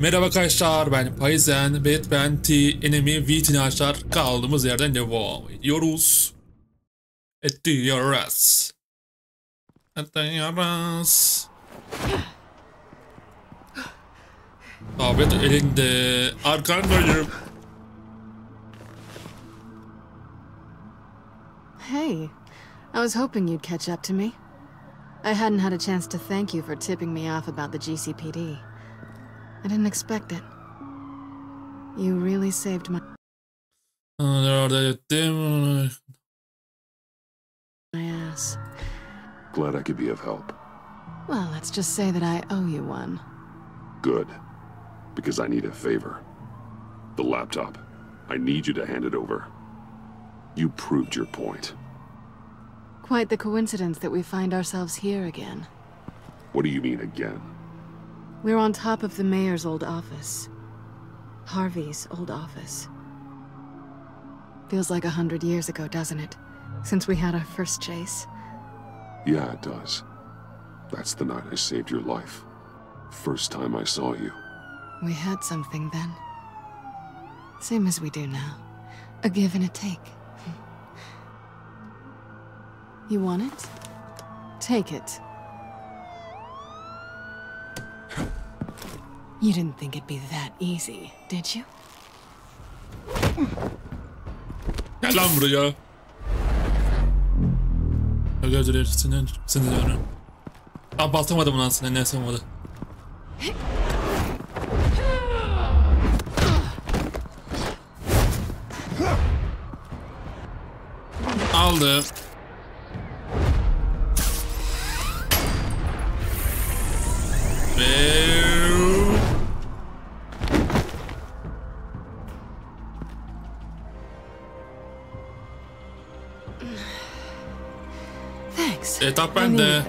Merhaba arkadaşlar, ben Payzen, Enemy Vitini açar kaldığımız yerden devam ediyoruz. Ediyoruz. Tablet elinde, arkandayım. Hey, I was hoping you'd catch up to me. I hadn't had a chance to thank you for tipping me off about the GCPD. I didn't expect it. You really saved my ass. Glad I could be of help. Well, let's just say that I owe you one. Good. Because I need a favor. The laptop. I need you to hand it over. You proved your point. Quite the coincidence that we find ourselves here again. What do you mean again? We're on top of the mayor's old office. Harvey's old office. Feels like 100 years ago, doesn't it? Since we had our first chase. Yeah, it does. That's the night I saved your life. First time I saw you. We had something then. Same as we do now. A give and a take. You want it? Take it. You didn't think it'd be that easy, did you? Gel lan buraya. Özür dilerim, sinirlendim. Aa, baltamadım lan seni, neyse olmadı. Aldım. Thanks. Etap bende.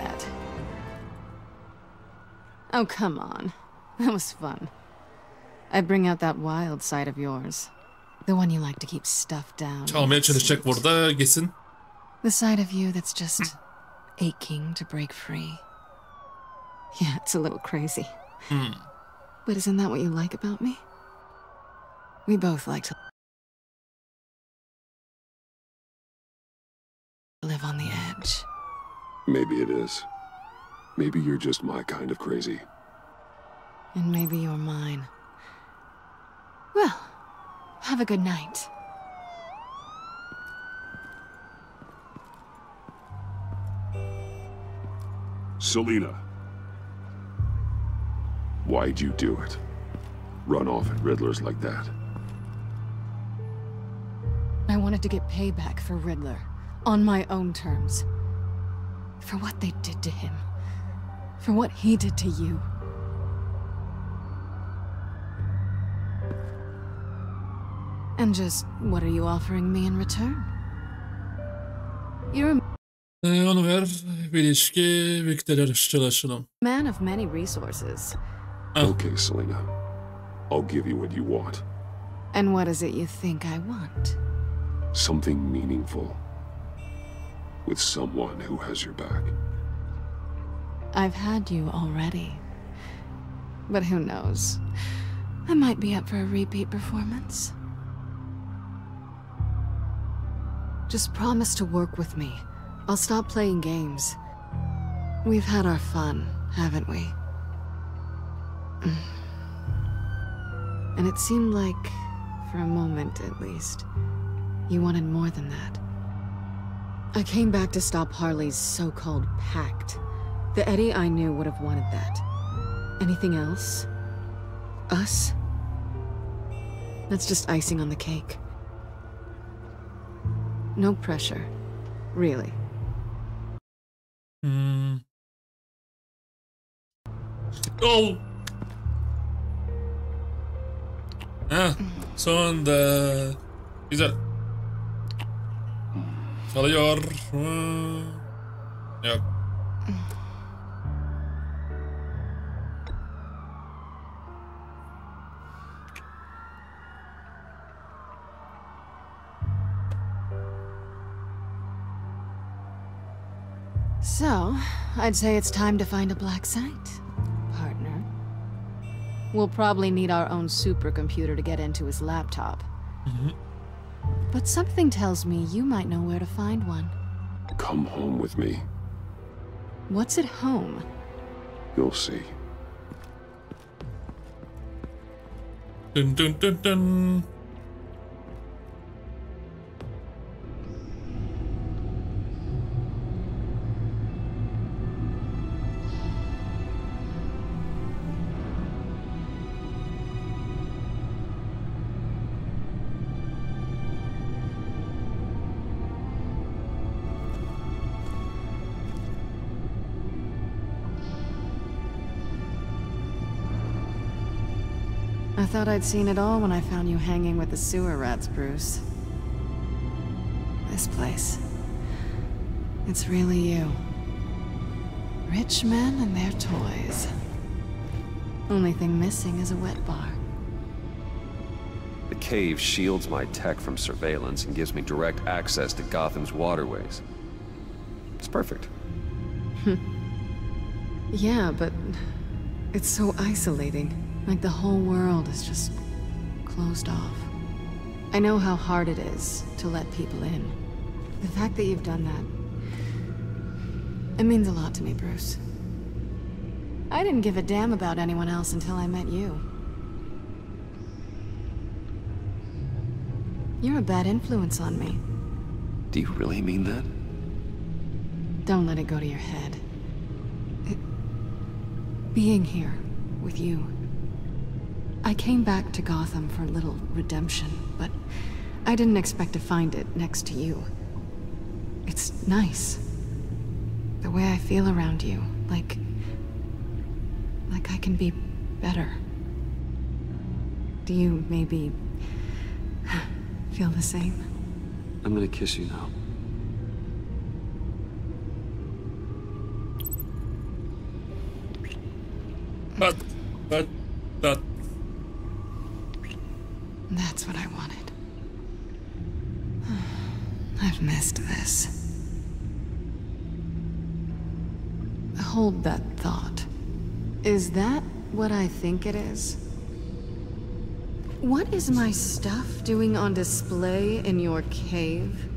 Oh, come on. That was fun. I bring out that wild side of yours. The one you like to keep stuffed down. Çalmaya çalışacak burada, gitsin. The side of you that's just aching to break free. Yeah, it's a little crazy. But isn't that what you like about me? We both like to live on the edge. Maybe it is. Maybe you're just my kind of crazy. And maybe you're mine. Well, have a good night. Selena. Why'd you do it? Run off at Riddlers like that? I wanted to get payback for Riddler. On my own terms. For what they did to him. For what he did to you. And just, what are you offering me in return? You're a Onu ver, bir ilişki, birlikte çalışalım. man of many resources. Okay, Selena. I'll give you what you want. And what is it you think I want? Something meaningful. With someone who has your back. I've had you already. But who knows? I might be up for a repeat performance. Just promise to work with me. I'll stop playing games. We've had our fun, haven't we? And it seemed like, for a moment at least, you wanted more than that. I came back to stop Harley's so-called pact. The Eddie I knew would have wanted that. Anything else? Us? That's just icing on the cake. No pressure. Really. Oh! Heh, sonunda. Güzel. Çalıyor. Yok. So, I'd say it's time to find a black site, partner. We'll probably need our own supercomputer to get into his laptop. But something tells me you might know where to find one. Come home with me. What's at home? You'll see. Dun dun dun dun. I thought I'd seen it all when I found you hanging with the sewer rats, Bruce. This place. It's really you. Rich men and their toys. Only thing missing is a wet bar. The cave shields my tech from surveillance and gives me direct access to Gotham's waterways. It's perfect. Yeah, but it's so isolating. Like the whole world is just closed off. I know how hard it is to let people in. The fact that you've done that, it means a lot to me, Bruce. I didn't give a damn about anyone else until I met you. You're a bad influence on me. Do you really mean that? Don't let it go to your head. Being here with you. I came back to Gotham for a little redemption, but I didn't expect to find it next to you. It's nice. The way I feel around you, like I can be better. Do you maybe feel the same? I'm gonna kiss you now. But. That's what I wanted. I've missed this. Hold that thought. Is that what I think it is? What is my stuff doing on display in your cave?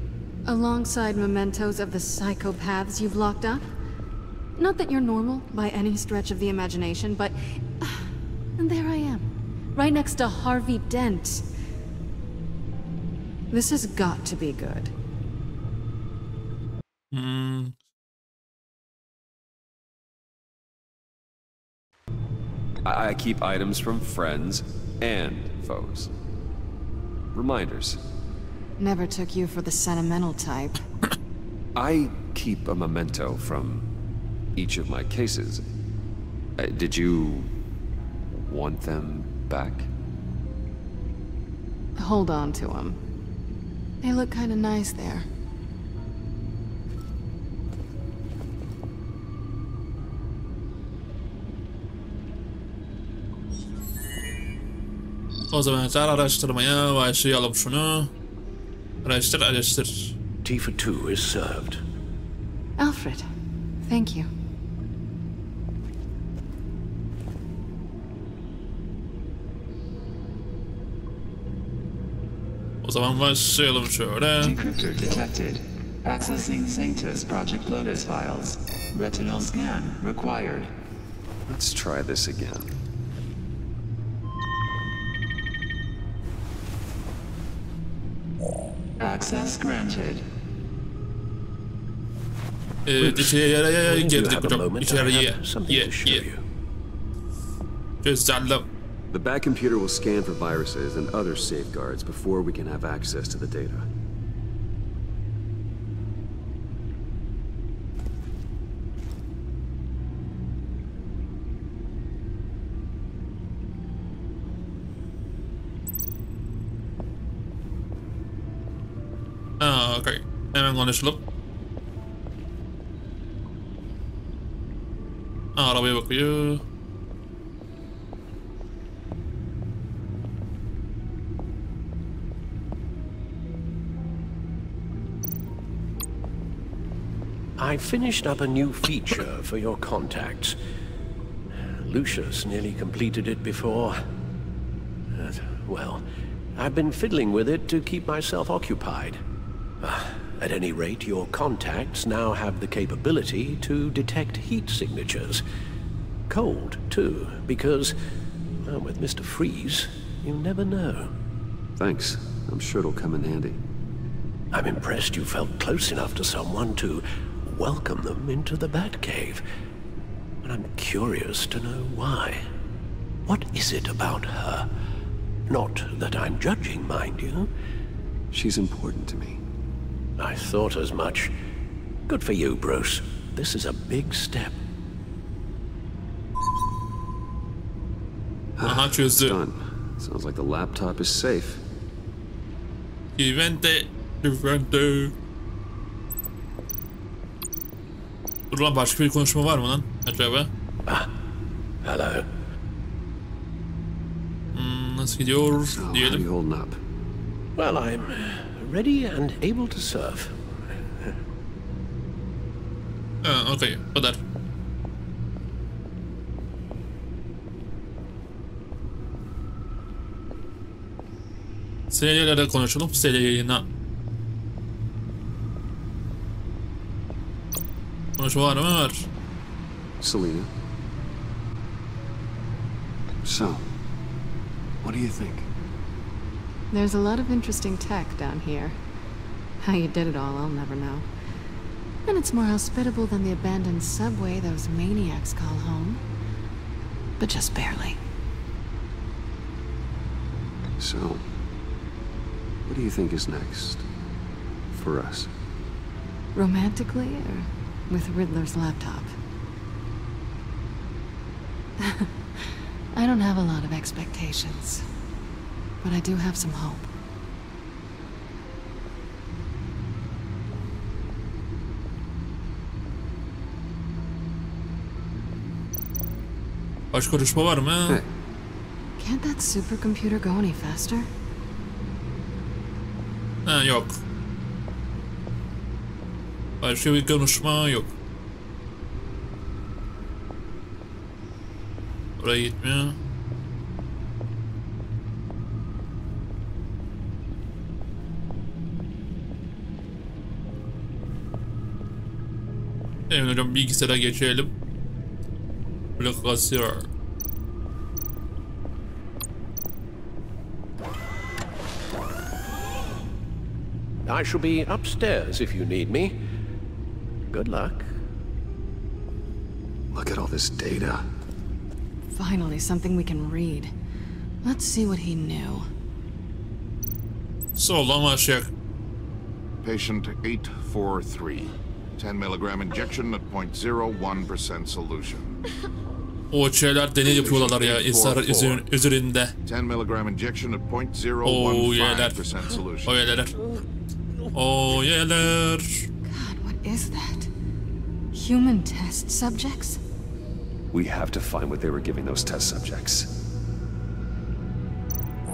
Alongside mementos of the psychopaths you've locked up? Not that you're normal by any stretch of the imagination, but... and there I am. Right next to Harvey Dent. This has got to be good. I keep items from friends and foes. Reminders. Never took you for the sentimental type. I keep a memento from each of my cases. Did you want them back? Hold on to them. They look kind of nice there. O zaman araştırmaya başlayalım şunu. Araştır. Tea for two is served. Alfred, thank you. O zaman başlayalım şöyle. Decryptor detected. Accessing Sanctus Project Lotus files. Retinal scan required. Let's try this again. Access granted. İçeriye When you girdik have a hocam. moment, I İçeriye. have something to show you. Güzel. The back computer will scan for viruses and other safeguards before we can have access to the data. Okay. Hemen konuşalım. Arabaya bakıyor. I finished up a new feature for your contacts. Lucius nearly completed it before. Well, I've been fiddling with it to keep myself occupied. At any rate, your contacts now have the capability to detect heat signatures. Cold, too, because, well, with Mr. Freeze, you never know. Thanks. I'm sure it'll come in handy. I'm impressed you felt close enough to someone to welcome them into the Batcave. And I'm curious to know why. What is it about her? Not that I'm judging, mind you. She's important to me. I thought as much. Good for you, Bruce. This is a big step. Aha, çözdü. Done. Sounds like the laptop is safe. Güvende. Dur lan, başka bir konuşma var mı lan acaba? Hello. Nasıl gidiyor So, how are diyelim. you holding up? Well, I'm ready and able to serve. Ha, okey, bu kadar. Serilerle konuşalım. Seri yayına. Konuşma var mı? Var. Selena. So, what do you think? There's a lot of interesting tech down here. How you did it all, I'll never know. And it's more hospitable than the abandoned subway those maniacs call home. But just barely. So, what do you think is next? For us? Romantically, or with Riddler's laptop? I don't have a lot of expectations, but I do have some hope. Başka konuşma var mı? Hey. Can't that supercomputer go any faster? Ha, yok. Başka bir konuşma yok. Oraya gitmiyor. Evet hocam, bilgisayara geçelim. Blokasyon. I shall be upstairs if you need me. Good luck. Look at all this data. Finally, something we can read. Let's see what he knew. Soldan başlayalım. Patient 843. 10 milligram injection at 0.01% solution. O şeyler deney yapıyorlar ya insanlar üzerinde. 10 milligram injection at O yeler. 0.015% solution. O yeler. O yeler. God, what is that? Human test subjects? We have to find what they were giving those test subjects.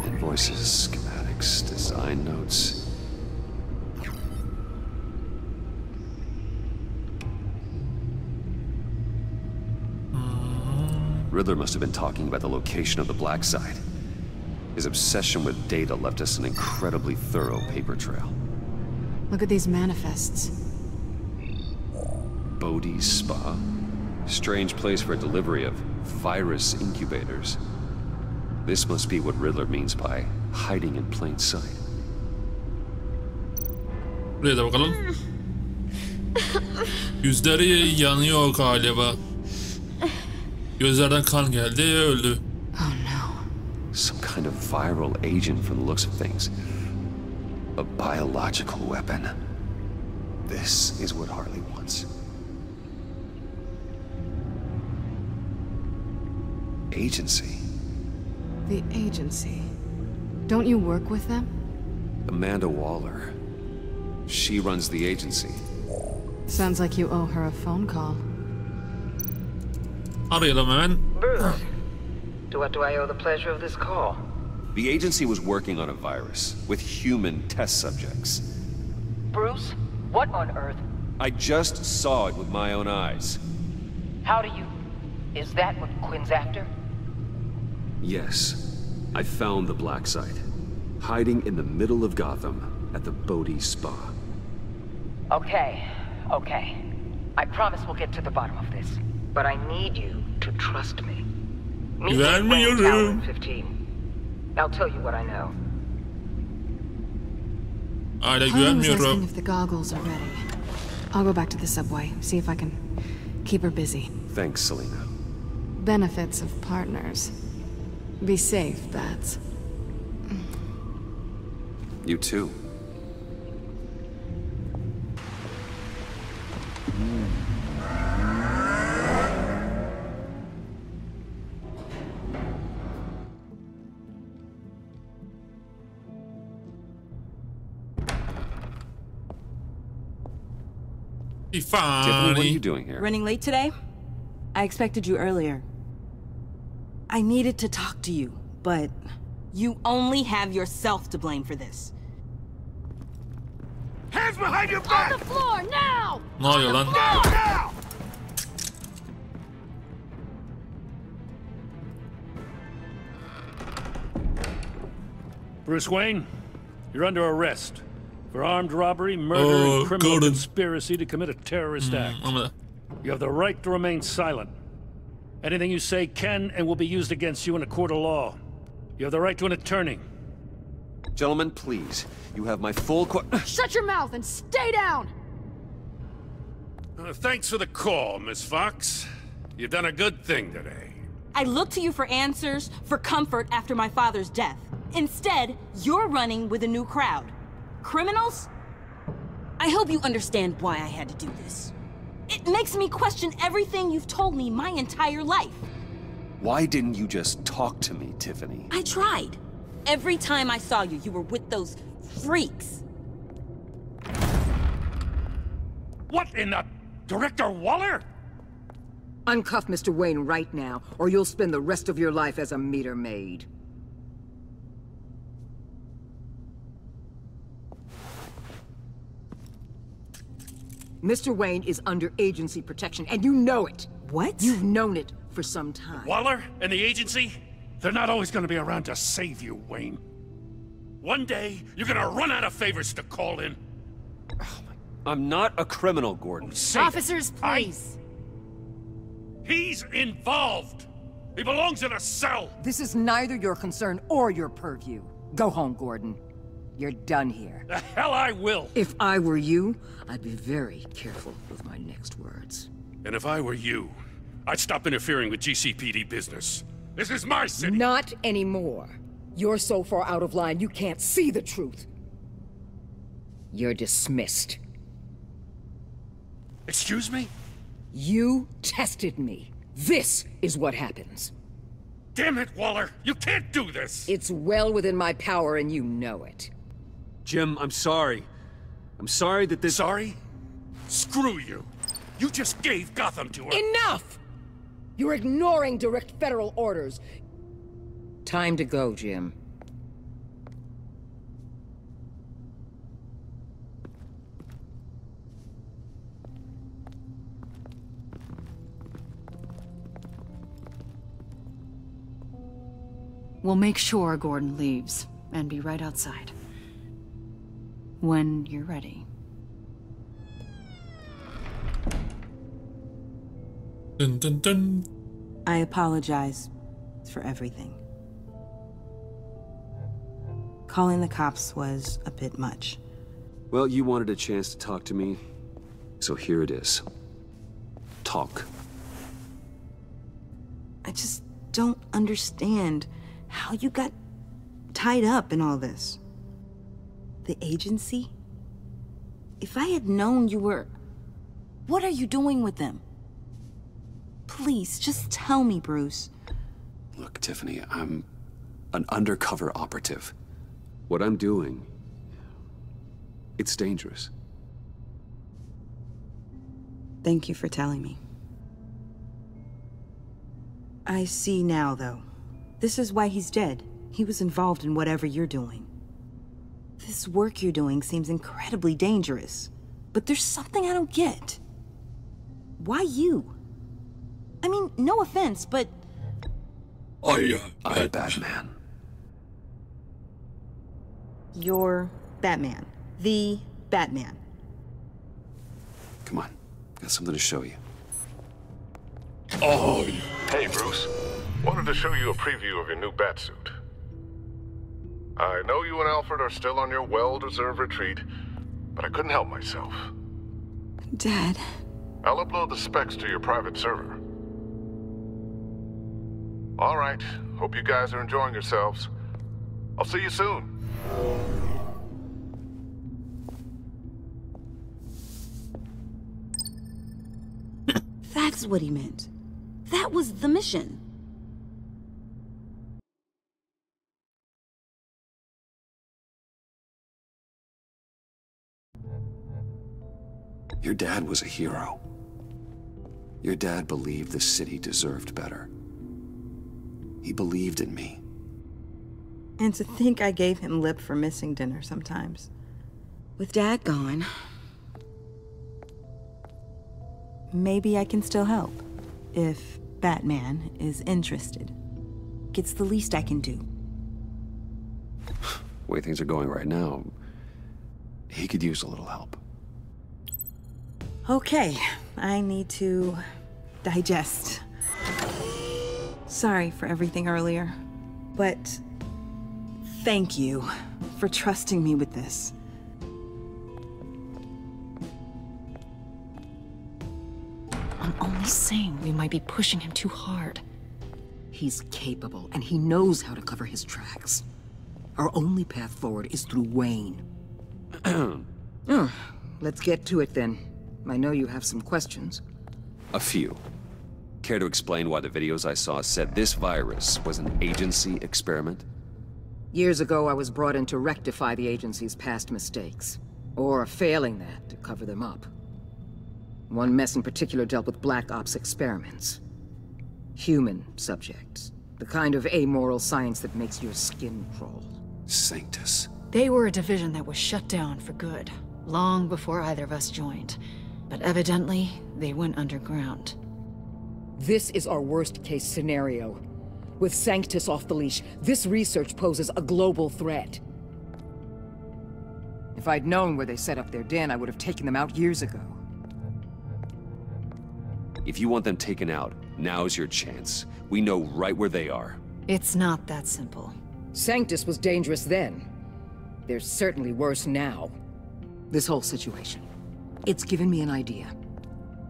Invoices, schematics, design notes. Riddler must have been talking about the location of the black site. His obsession with data left us an incredibly thorough paper trail. Look at these manifests. Bodhi's Spa? Strange place for a delivery of virus incubators. This must be what Riddler means by hiding in plain sight. Buraya da bakalım. Yüzleri yanıyor galiba. Gözlerden kan geldi, öldü. Oh no. Some kind of viral agent from the looks of things. A biological weapon. This is what Harley wants. Agency. The agency. Don't you work with them? Amanda Waller. She runs the agency. Sounds like you owe her a phone call. Arayalım hemen. Bruce, to what do I owe the pleasure of this call? The agency was working on a virus with human test subjects. Bruce, what on earth? I just saw it with my own eyes. How do you... Is that what Quinn's after? Yes, I found the black site, hiding in the middle of Gotham at the Bodhi Spa. Okay. I promise we'll get to the bottom of this. But I need you to trust me. Meet me at Wayne Tower in 15. I'll tell you what I know. Harley was asking if the goggles are ready. I'll go back to the subway, see if I can keep her busy. Thanks, Selena. Benefits of partners. Be safe, Bats. You too. Tiffany, what are you doing here? Running late today? I expected you earlier. I needed to talk to you, but you only have yourself to blame for this. Hands behind your back! On the floor, now! Ne oluyor lan? Now! Bruce Wayne, you're under arrest for armed robbery, murder, and criminal conspiracy to commit a terrorist act. You have the right to remain silent. Anything you say can and will be used against you in a court of law. You have the right to an attorney. Gentlemen, please. You have my full Shut your mouth and stay down! Thanks for the call, Miss Fox. You've done a good thing today. I looked to you for answers, for comfort after my father's death. Instead, you're running with a new crowd. Criminals? I hope you understand why I had to do this. It makes me question everything you've told me my entire life. Why didn't you just talk to me, Tiffany? I tried. Every time I saw you, you were with those freaks. What in the... Director Waller? Uncuff Mr. Wayne right now, or you'll spend the rest of your life as a meter maid. Mr. Wayne is under agency protection, and you know it. What? You've known it for some time. Waller and the agency? They're not always gonna be around to save you, Wayne. One day, you're gonna run out of favors to call in. I'm not a criminal, Gordon. Officers, please. He's involved. He belongs in a cell. This is neither your concern or your purview. Go home, Gordon. You're done here. The hell I will. If I were you, I'd be very careful with my next words. And if I were you, I'd stop interfering with GCPD business. This is my city. Not anymore. You're so far out of line, you can't see the truth. You're dismissed. Excuse me? You tested me. This is what happens. Damn it, Waller! You can't do this! It's well within my power and you know it. Jim, I'm sorry. I'm sorry that this... Sorry? Screw you. You just gave Gotham to her. Enough! You're ignoring direct federal orders. Time to go, Jim. We'll make sure Gordon leaves, and be right outside. When you're ready. Dun, dun, dun. I apologize for everything. Calling the cops was a bit much. Well, you wanted a chance to talk to me, so here it is. Talk. I just don't understand how you got tied up in all this. The agency? If I had known you were... What are you doing with them? Please, just tell me, Bruce. Look, Tiffany, I'm an undercover operative. What I'm doing, it's dangerous. Thank you for telling me. I see now, though. This is why he's dead. He was involved in whatever you're doing. This work you're doing seems incredibly dangerous. But there's something I don't get. Why you? I mean, no offense, but... I'm Batman. You're Batman. The Batman. Come on. Got something to show you. Oh. Hey, Bruce. Wanted to show you a preview of your new batsuit. I know you and Alfred are still on your well-deserved retreat, but I couldn't help myself. Dad. I'll upload the specs to your private server. All right. Hope you guys are enjoying yourselves. I'll see you soon. That's what he meant. That was the mission. Your dad was a hero. Your dad believed the city deserved better. He believed in me. And to think I gave him lip for missing dinner sometimes. With Dad gone, maybe I can still help. If Batman is interested. It's the least I can do. The way things are going right now, he could use a little help. Okay, I need to digest. Sorry for everything earlier, but thank you for trusting me with this. I'm only saying we might be pushing him too hard. He's capable, and he knows how to cover his tracks. Our only path forward is through Wayne. Let's get to it then. I know you have some questions. A few. Care to explain why the videos I saw said this virus was an agency experiment? Years ago, I was brought in to rectify the agency's past mistakes. Or, failing that, to cover them up. One mess in particular dealt with Black Ops experiments. Human subjects. The kind of amoral science that makes your skin crawl. Sanctus. They were a division that was shut down for good, long before either of us joined. But evidently, they went underground. This is our worst-case scenario. With Sanctus off the leash, this research poses a global threat. If I'd known where they set up their den, I would have taken them out years ago. If you want them taken out, now's your chance. We know right where they are. It's not that simple. Sanctus was dangerous then. They're certainly worse now. This whole situation, it's given me an idea.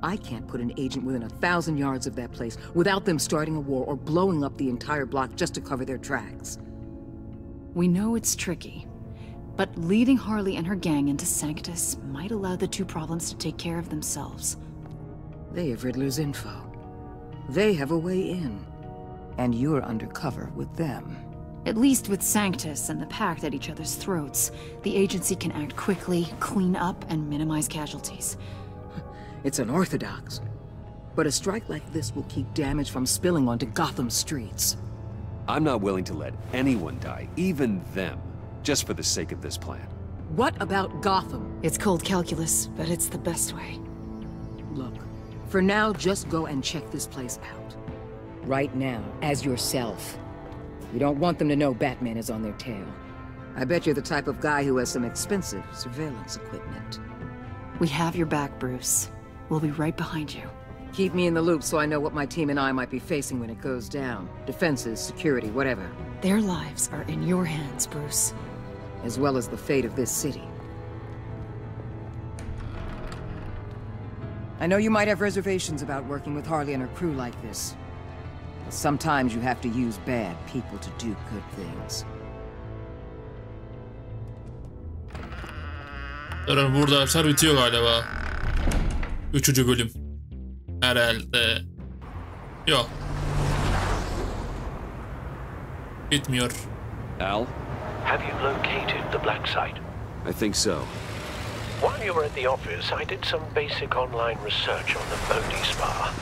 I can't put an agent within 1,000 yards of that place without them starting a war or blowing up the entire block just to cover their tracks. We know it's tricky, but leading Harley and her gang into Sanctus might allow the two problems to take care of themselves. They have Riddler's info. They have a way in. And you're undercover with them. At least with Sanctus and the Pact at each other's throats, the agency can act quickly, clean up, and minimize casualties. It's unorthodox. But a strike like this will keep damage from spilling onto Gotham streets. I'm not willing to let anyone die, even them, just for the sake of this plan. What about Gotham? It's cold calculus, but it's the best way. Look, for now, just go and check this place out. Right now, as yourself. You don't want them to know Batman is on their tail. I bet you're the type of guy who has some expensive surveillance equipment. We have your back, Bruce. We'll be right behind you. Keep me in the loop so I know what my team and I might be facing when it goes down. Defenses, security, whatever. Their lives are in your hands, Bruce. As well as the fate of this city. I know you might have reservations about working with Harley and her crew like this. But sometimes you have to use bad people to do good things. Burada arkadaşlar bitiyor galiba. 3. bölüm. Herhalde. Yok. Bitmiyor. Al? Have you located the black site? I think so. While you were at the office, I did some basic online research on the Bodhi Spa.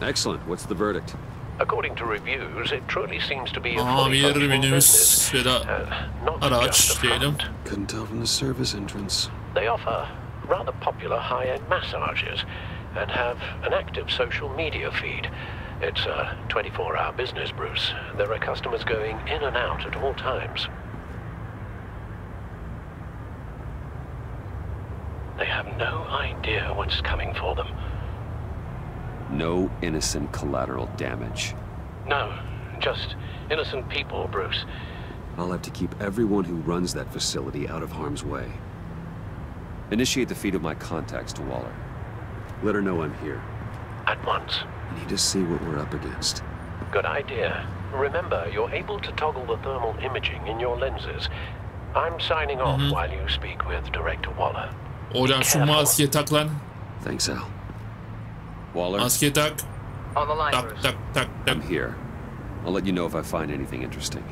Excellent. What's the verdict? According to reviews, it truly seems to be a Aa, fully bir functional minibüs business. ya da Not just araç a diyelim. front. Couldn't tell from the service entrance. They offer rather popular high-end massages and have an active social media feed. It's a 24-hour business, Bruce. There are customers going in and out at all times. They have no idea what's coming for them. No innocent collateral damage. No, just innocent people, Bruce. I'll have to keep everyone who runs that facility out of harm's way. Initiate the feed of my contacts to Waller. Let her know I'm here. At once. I need to see what we're up against. Good idea. Remember, you're able to toggle the thermal imaging in your lenses. I'm signing off while you speak with Director Waller. Hocam şu maskeyi tak lan. Thanks, Al. Waller? Maskeyi tak. On the line, Tak, Bruce. tak, tak, tak. I'm here. I'll let you know if I find anything interesting.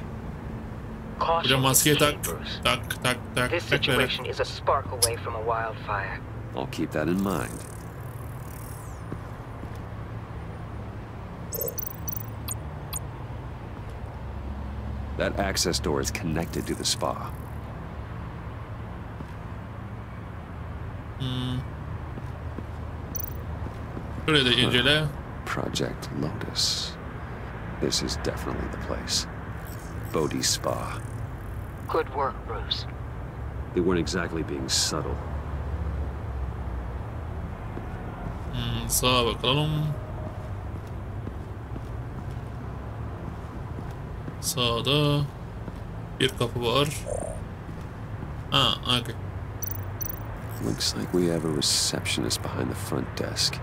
Hocam maskeyi tak. Tak, tak, tak. This situation is a spark away from a wildfire. I'll keep that in mind. That access door is connected to the spa. Şuraya da incele. Project Lotus. This is definitely the place. Bodhi's Spa. Good work, Bruce. They weren't exactly being subtle. Sağa bakalım. Sağda bir kapı var. Ah, okay. Looks like we have a receptionist behind the front desk.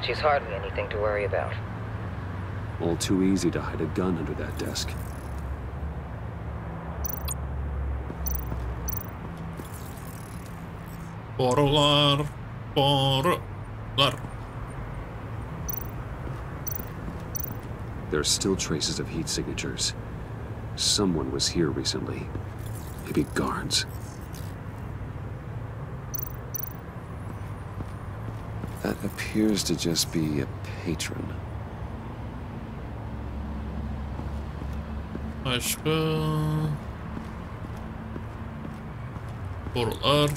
She's hardly anything to worry about. All too easy to hide a gun under that desk. Borular, borular. There are still traces of heat signatures. Someone was here recently. Maybe guards. That appears to just be a patron. Başka... Borular.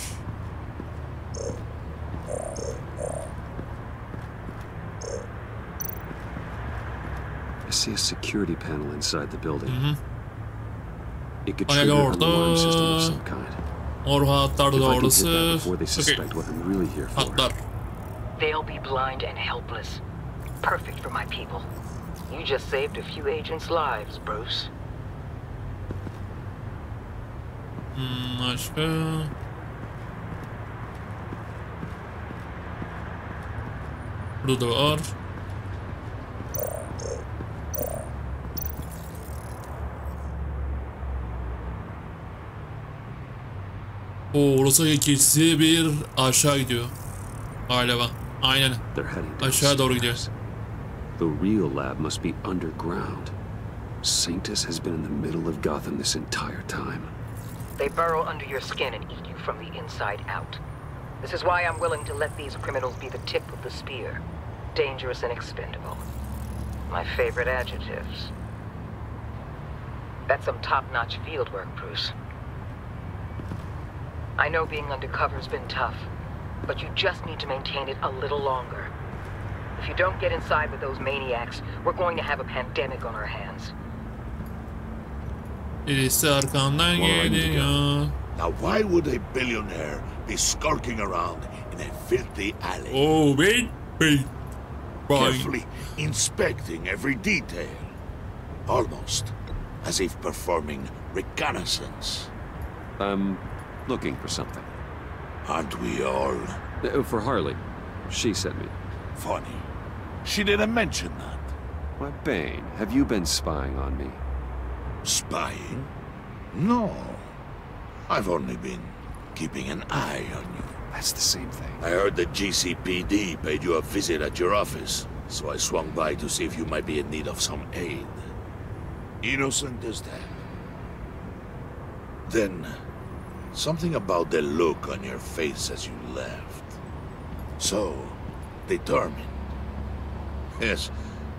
I see a security panel inside the building. It could Bayağı trigger an orada. alarm system of some kind. Mor hatlar If I can hit doğrusu. that before they suspect what I'm really here for. Hatlar. They'll be blind and helpless. Perfect for my people. You just saved a few agents' lives, Bruce. Başka... Burada da var. Orası ikisi bir aşağı gidiyor. Galiba. Aynen. Aşağı doğru gidiyor. The real lab must be underground. Sanctus has been in the middle of Gotham this entire time. They burrow under your skin and eat you from the inside out. This is why I'm willing to let these criminals be the tip of the spear. Dangerous and expendable. My favorite adjectives. That's some top-notch field work, Bruce. I know being undercover's been tough, but you just need to maintain it a little longer. If you don't get inside with those maniacs, we're going to have a pandemic on our hands. Birisi arkamdan geliyor. Now why would a billionaire be skulking around in a filthy alley? Oh, wait. Carefully inspecting every detail. Almost as if performing reconnaissance. I'm looking for something. Aren't we all? For Harley. She sent me. Funny. She didn't mention that. Why, Bane, have you been spying on me? Spying? No. I've only been keeping an eye on you. That's the same thing. I heard the GCPD paid you a visit at your office, so I swung by to see if you might be in need of some aid. Innocent as that. Then, something about the look on your face as you left. So, determined. Yes,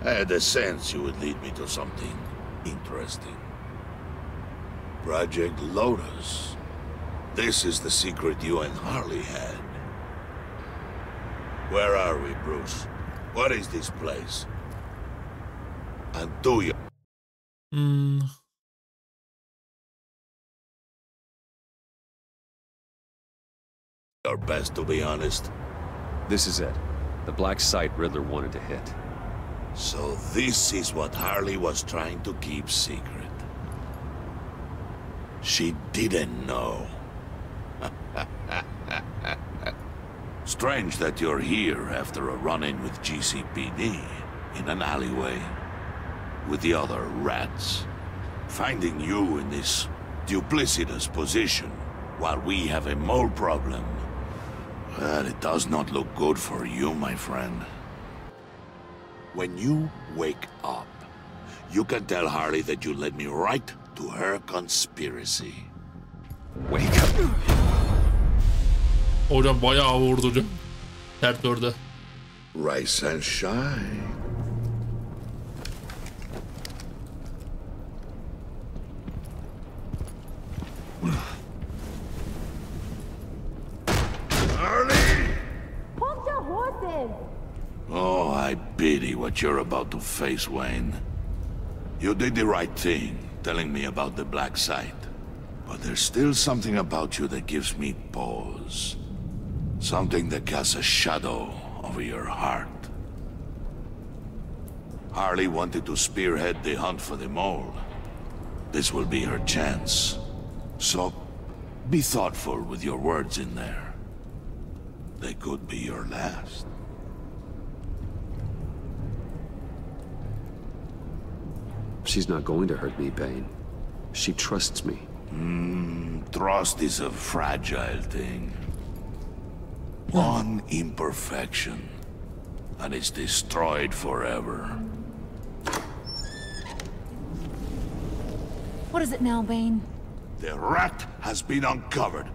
I had a sense you would lead me to something interesting. Project Lotus. This is the secret you and Harley had. Where are we, Bruce? What is this place? and do your best, to be honest. This is it. The black site Riddler wanted to hit. So this is what Harley was trying to keep secret. She didn't know. Strange that you're here after a run-in with GCPD in an alleyway with the other rats. Finding you in this duplicitous position while we have a mole problem. Well, it does not look good for you, my friend. When you wake up, you can tell Harley that you led me right to her conspiracy. Wake up. Hocam bayağı vurdu hocam. Dert gördü. Rise and shine. Harley! Hold your horses! Oh, I pity what you're about to face, Wayne. You did the right thing, telling me about the black site. But there's still something about you that gives me pause. Something that casts a shadow over your heart. Harley wanted to spearhead the hunt for the mole. This will be her chance. So, be thoughtful with your words in there. They could be your last. She's not going to hurt me, Bane. She trusts me. Trust is a fragile thing. One imperfection, and it's destroyed forever. What is it now, Bane? The rat has been uncovered.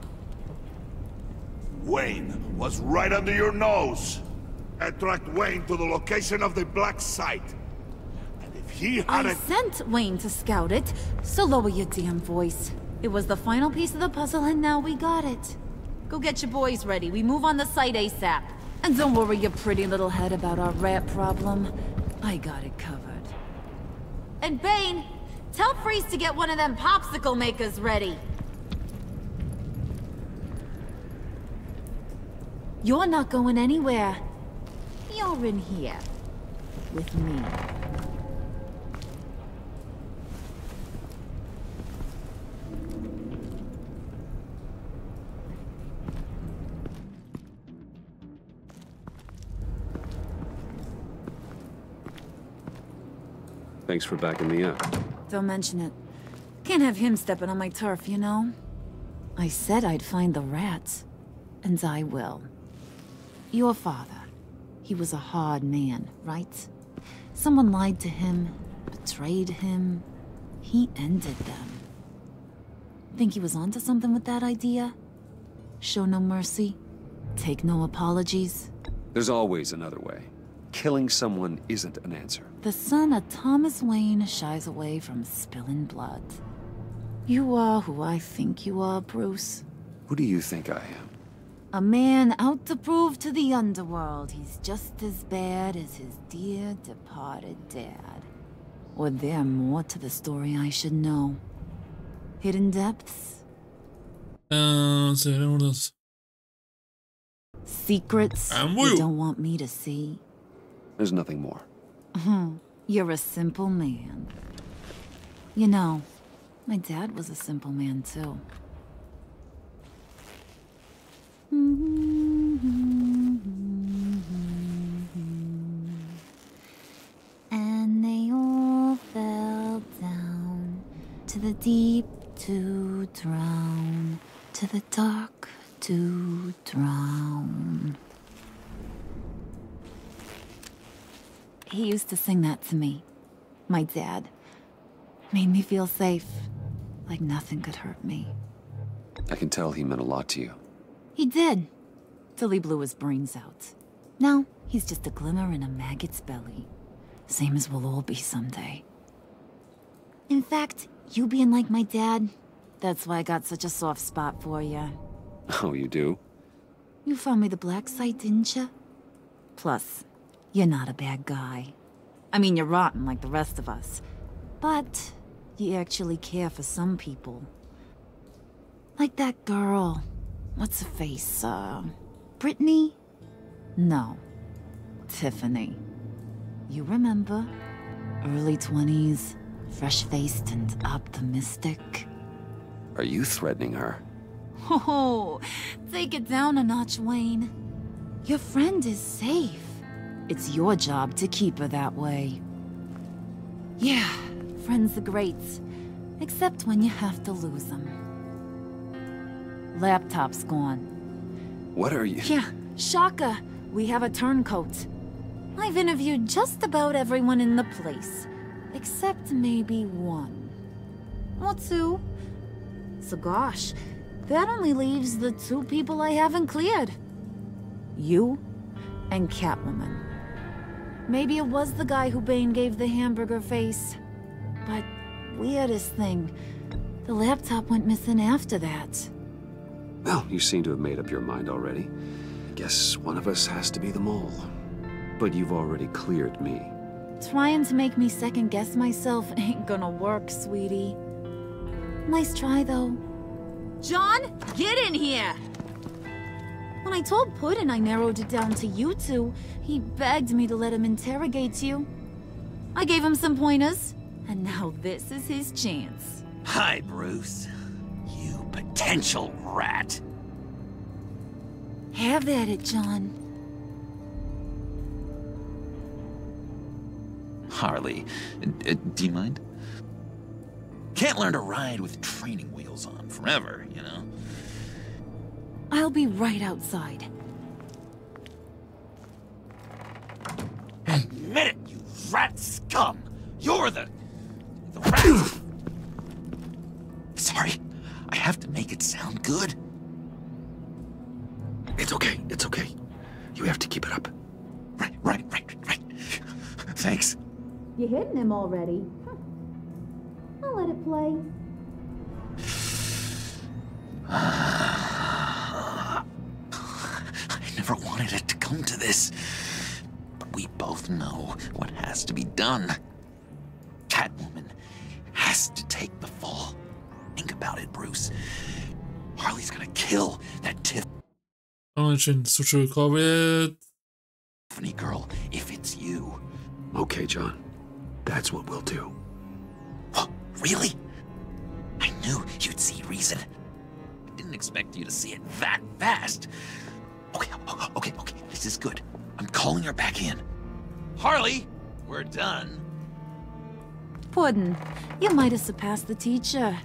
Wayne was right under your nose. I tracked Wayne to the location of the black site. And if he hadn't... I sent Wayne to scout it, so lower your damn voice. It was the final piece of the puzzle, and now we got it. Go get your boys ready. We move on the site ASAP. And don't worry your pretty little head about our rat problem. I got it covered. And Bane, tell Freeze to get one of them popsicle makers ready. You're not going anywhere. You're in here. With me. Thanks for backing me up. Don't mention it. Can't have him stepping on my turf, you know? I said I'd find the rats. And I will. Your father. He was a hard man, right? Someone lied to him, betrayed him. He ended them. Think he was onto something with that idea? Show no mercy? Take no apologies? There's always another way. Killing someone isn't an answer. The son of Thomas Wayne shies away from spilling blood. You are who I think you are, Bruce. Who do you think I am? A man out to prove to the underworld he's just as bad as his dear departed dad. Or there more to the story I should know. Hidden depths? Secrets you don't want me to see? There's nothing more. You're a simple man. You know, my dad was a simple man too. And they all fell down to the deep to drown, to the dark to drown. He used to sing that to me. My dad. Made me feel safe. Like nothing could hurt me. I can tell he meant a lot to you. He did. Till he blew his brains out. Now, he's just a glimmer in a maggot's belly. Same as we'll all be someday. In fact, you being like my dad, that's why I got such a soft spot for you. Oh, you do? You found me the black site, didn't you? Plus, you're not a bad guy. I mean, you're rotten like the rest of us. But you actually care for some people. Like that girl. What's her face? Brittany? No. Tiffany. You remember? Early 20s, fresh-faced and optimistic. Are you threatening her? Oh, take it down a notch, Wayne. Your friend is safe. It's your job to keep her that way. Yeah, friends are great. Except when you have to lose them. Laptop's gone. What are you? Yeah, shocker. We have a turncoat. I've interviewed just about everyone in the place. Except maybe one. Or two. So gosh, that only leaves the two people I haven't cleared. You and Catwoman. Maybe it was the guy who Bane gave the hamburger face. But weirdest thing, the laptop went missing after that. Well, you seem to have made up your mind already. I guess one of us has to be the mole. But you've already cleared me. Trying to make me second-guess myself ain't gonna work, sweetie. Nice try, though. John, get in here! When I told Puddin' I narrowed it down to you two, he begged me to let him interrogate you. I gave him some pointers, and now this is his chance. Hi, Bruce. You potential rat. Have at it, John. Harley, do you mind? Can't learn to ride with training wheels on forever, you know? I'll be right outside. Admit it, you rat scum! You're the rat! Sorry, I have to make it sound good. It's okay, it's okay. You have to keep it up. Right. Thanks. You hitting him already? I'll let it play. I never wanted it to come to this. But we both know what has to be done. Catwoman has to take the fall. Think about it, Bruce. Harley's gonna kill that Onun için suçu kabul et. Tiffany girl if it's you. Okay, John. That's what we'll do. Oh, really? I knew you'd see reason. I didn't expect you to see it that fast. Okay. This is good. I'm calling her back in. Harley, we're done. Puddin', you might have surpassed the teacher.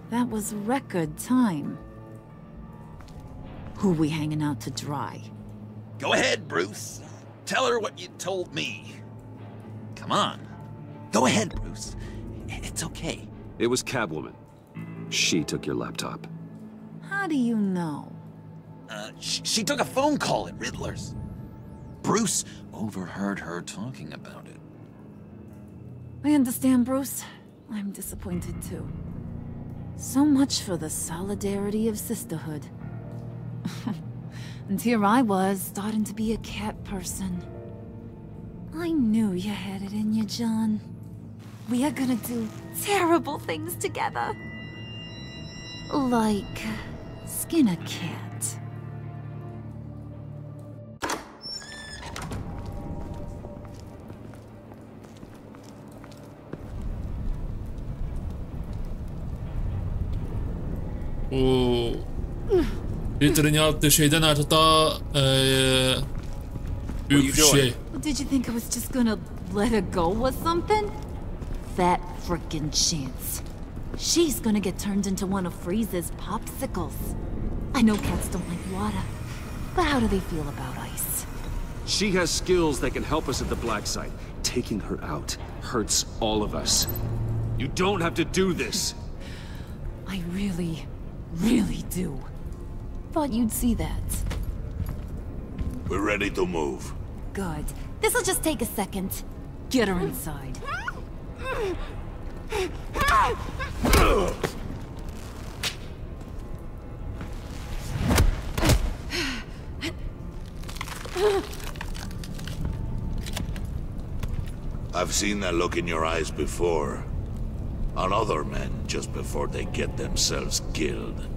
That was record time. Who we hanging out to dry? Go ahead, Bruce. Tell her what you told me. Come on. Go ahead, Bruce. It's okay. It was Catwoman. She took your laptop. How do you know? She took a phone call at Riddler's. Bruce overheard her talking about it. I understand, Bruce. I'm disappointed too. So much for the solidarity of sisterhood. And here I was, starting to be a cat person. I knew you had it in you, John. We are gonna do terrible things together. Like skin a cat. Ritter'in yaptığı şeyden artık daha büyük bir şey. Did you think I was just gonna let her go or something? That frickin' chance. She's gonna get turned into one of Freeze's popsicles. I know cats don't like water, but how do they feel about ice? She has skills that can help us at the black site. Taking her out hurts all of us. You don't have to do this. I really do. Thought you'd see that. We're ready to move. Good. This'll just take a second. Get her inside. I've seen that look in your eyes before. On other men just before they get themselves killed.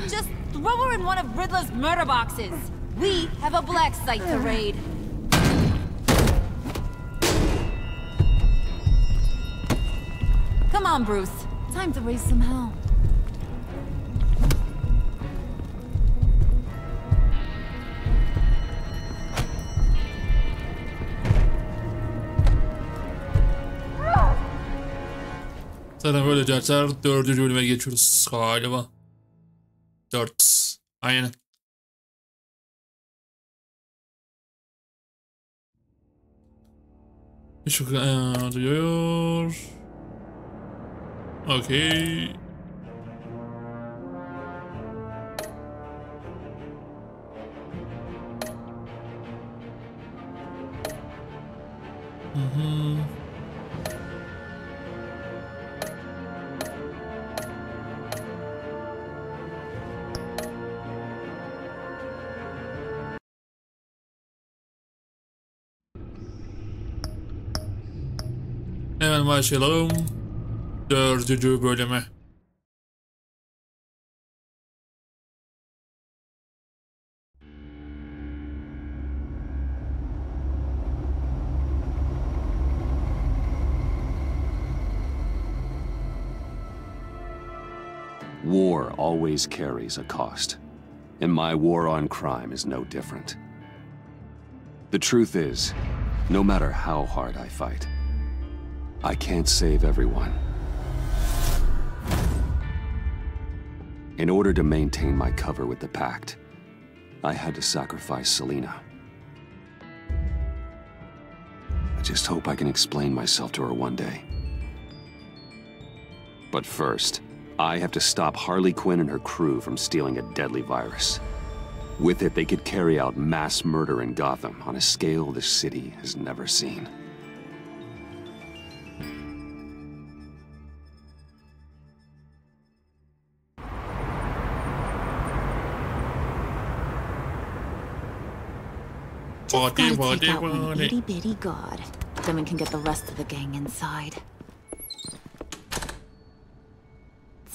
Just throw her in one of Riddler's murder boxes. We have a black site to raid. Come on, Bruce. Time to raise some hell. Zaten böylece açar 4. bölüme geçiyoruz galiba. 4. Aynen. Şu diyor. Okey. Hemen başlayalım 4. bölüme. War always carries a cost, and my war on crime is no different. The truth is, no matter how hard I fight, I can't save everyone. In order to maintain my cover with the Pact, I had to sacrifice Selina. I just hope I can explain myself to her one day. But first, I have to stop Harley Quinn and her crew from stealing a deadly virus. With it, they could carry out mass murder in Gotham on a scale this city has never seen. Just gotta take out one itty-bitty god. Then we can get the rest of the gang inside.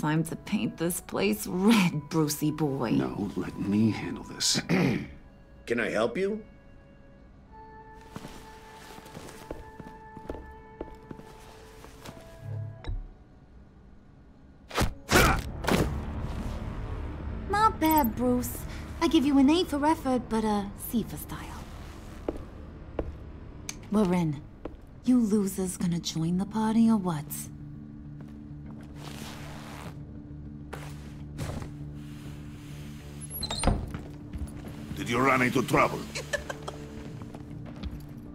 Time to paint this place red, Brucey boy. No, let me handle this. Can I help you? Not bad, Bruce. I give you an A for effort, but a C for style. We're in. You losers gonna join the party or what? Did you run into trouble?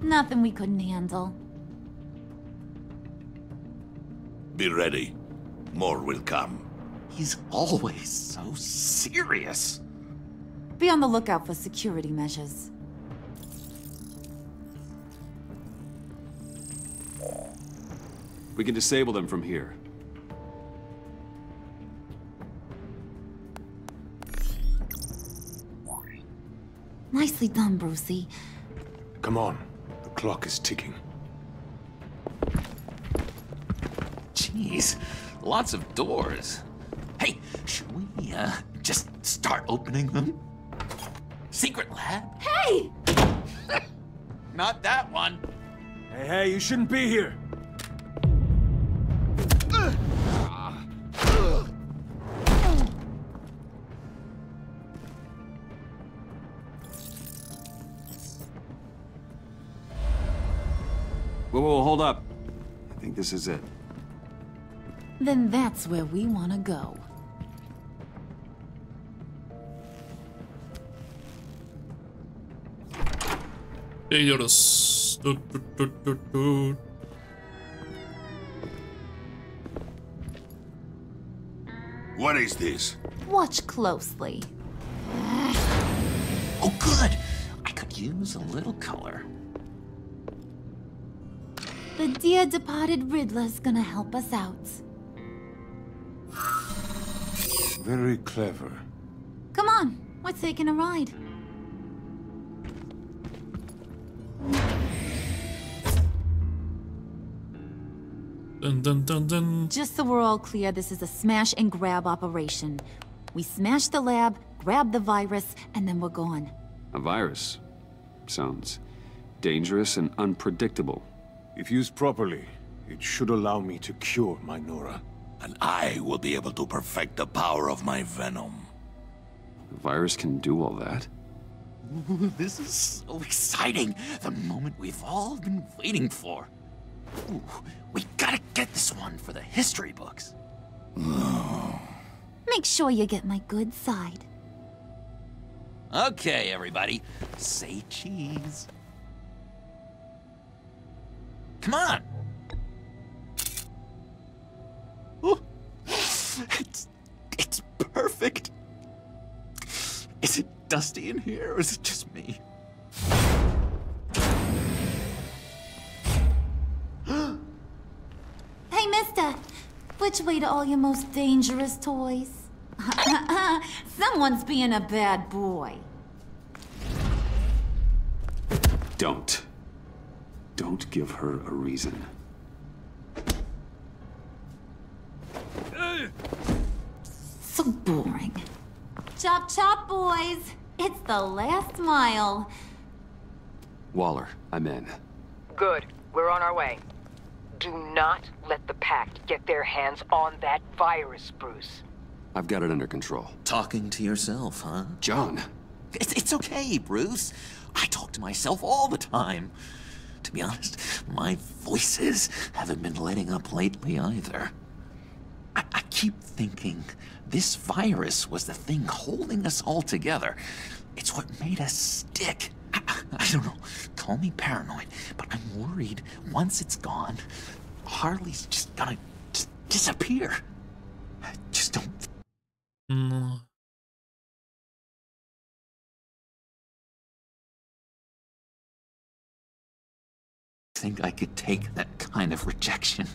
Nothing we couldn't handle. Be ready. More will come. He's always so serious. Be on the lookout for security measures. We can disable them from here. Nicely done, Brucey. Come on. The clock is ticking. Jeez, lots of doors. Hey, should we, just start opening them? Secret lab? Hey! Not that one. Hey, you shouldn't be here. Whoa, hold up. I think this is it. Then that's where we want to go. Geliyoruz. What is this? Watch closely. Oh, good. I could use a little color. The dear departed Riddler's gonna help us out. Very clever. Come on, we're taking a ride. Dun, dun, dun, dun. Just so we're all clear, this is a smash and grab operation. We smash the lab, grab the virus, and then we're gone. A virus? Sounds dangerous and unpredictable. If used properly, it should allow me to cure my Nora. And I will be able to perfect the power of my venom. The virus can do all that? Ooh, this is so exciting. The moment we've all been waiting for. Ooh, we gotta get this one for the history books. Make sure you get my good side. Okay, everybody, say cheese. Come on. Ooh, it's perfect. Is it dusty in here, or is it just me? Hey, mister. Which way to all your most dangerous toys? Someone's being a bad boy. Don't give her a reason. So boring. Chop chop, boys. It's the last mile. Waller, I'm in. Good. We're on our way. Do not let the Pact get their hands on that virus, Bruce. I've got it under control. Talking to yourself, huh? John. It's okay, Bruce. I talk to myself all the time. To be honest, my voices haven't been letting up lately either. I keep thinking this virus was the thing holding us all together. It's what made us stick. I don't know, call me paranoid, but I'm worried once it's gone, Harley's just gonna disappear. I just don't... think I could take that kind of rejection.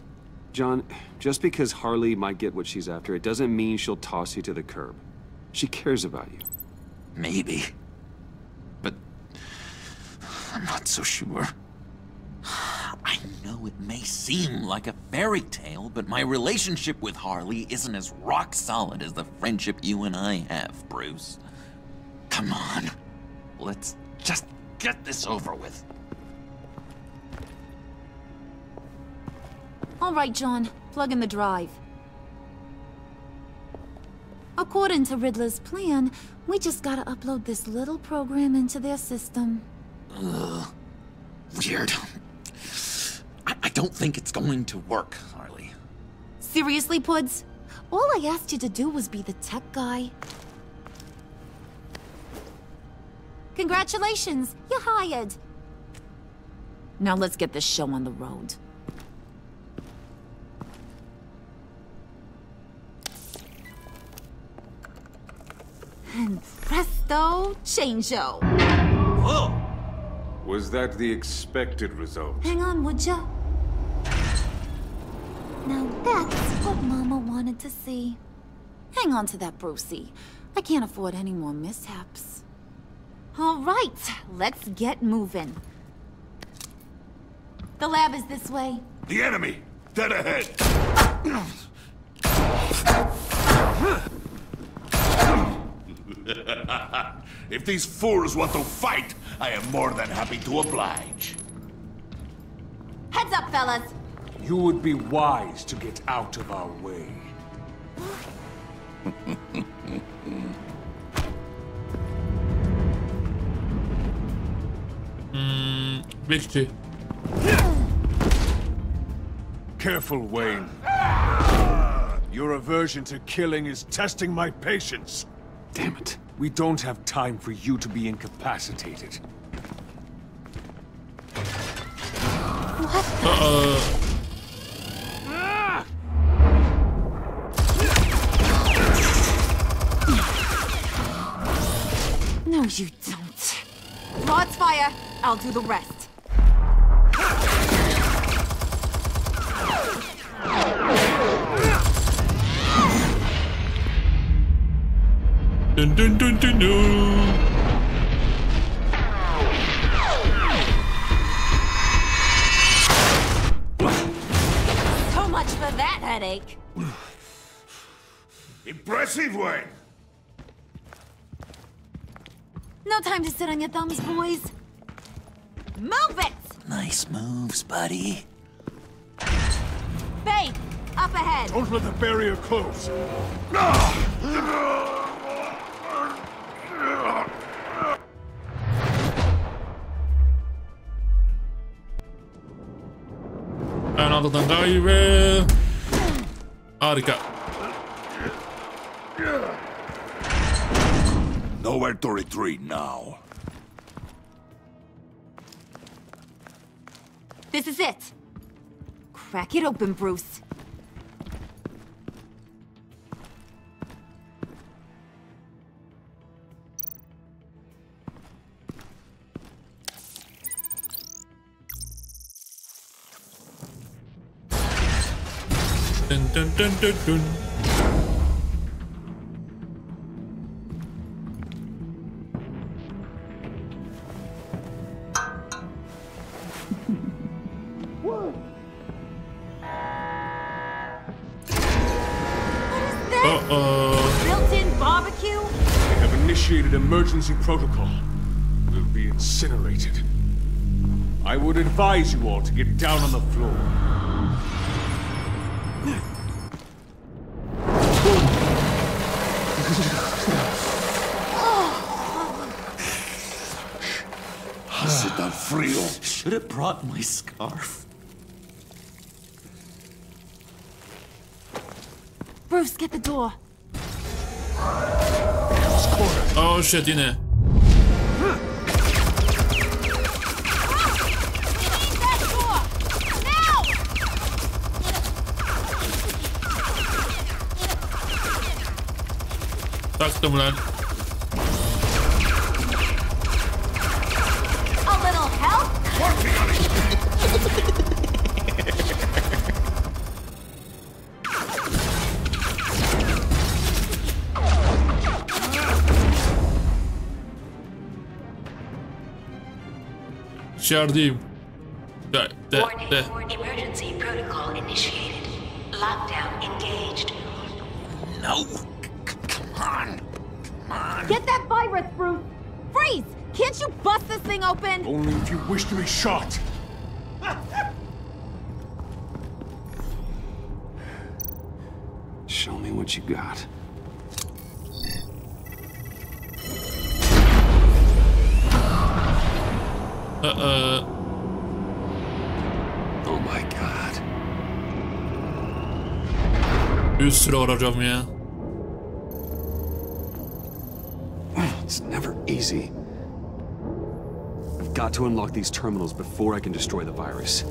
John, just because Harley might get what she's after, it doesn't mean she'll toss you to the curb. She cares about you. Maybe. But I'm not so sure. I know it may seem like a fairy tale, but my relationship with Harley isn't as rock solid as the friendship you and I have, Bruce. Come on. Let's just get this over with. All right, John. Plug in the drive. According to Riddler's plan, we just gotta upload this little program into their system. Ugh. Weird. I don't think it's going to work, Harley. Seriously, Puds? All I asked you to do was be the tech guy. Congratulations, you're hired. Now let's get this show on the road. And presto, changeo. Whoa! Was that the expected result? Hang on, would ya? Now that's what Mama wanted to see. Hang on to that, Brucey. I can't afford any more mishaps. All right, let's get moving. The lab is this way. The enemy! Dead ahead! If these fools want to fight, I am more than happy to oblige. Heads up, fellas. You would be wise to get out of our way. Victor. Careful, Wayne. Your aversion to killing is testing my patience. Damn it. We don't have time for you to be incapacitated. What? No, you don't. Rod's fire. I'll do the rest. Dun dun dun dun dun. So much for that headache. Impressive, Wayne. No time to sit on your thumbs, boys. Move it! Nice moves, buddy. Faith, up ahead. Don't let the barrier close. Ben aldıdan gaybe. Harika. Nowhere to retreat now. This is it. Crack it open, Bruce. Dun dun dun dun dun. Built-in barbecue? They have initiated emergency protocol. We'll be incinerated. I would advise you all to get down on the floor. Sit down, frio. Should have brought my scarf. Bruce, get the door. Oh shit, yine. Taktım lan. A little help? Working on it. İçerideyim. De. Emergency protocol initiated. Lockdown engaged. No. Come on. Get that virus, Bruce! Freeze! Can't you bust this thing open? Only if you wish to be shot. Show me what you got. Oh my God. Bir sürü arayacağım ya. It's never easy. I've got to unlock these terminals before I can destroy the virus.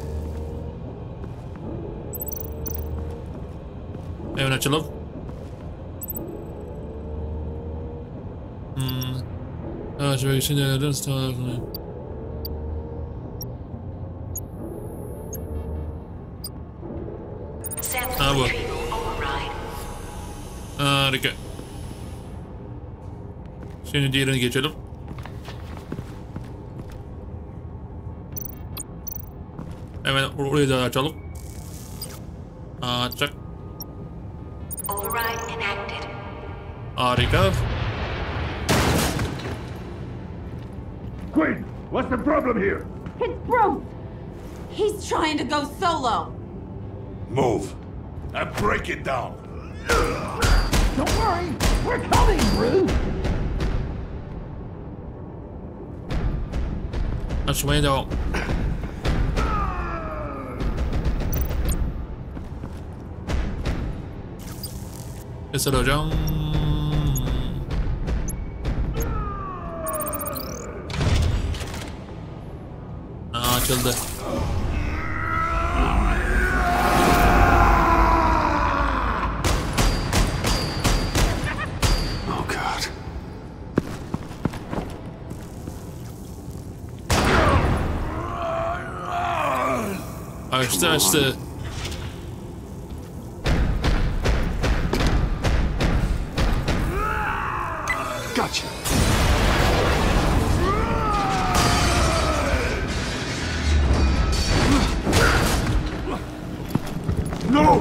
Hemen açalım. Açmak için nelerden sağlayalım. Ha bu. Harika. Şimdi diğerini geçelim. Hemen orayı da açalım. Açak. Harika. Quinn, what's the problem here? It's Bruce! He's trying to go solo. Move. And break it down. Don't worry, we're coming, Bruce. Açmaya devam. Keser hocam. Açıldı. Oh God. Açtı. Gotcha. No!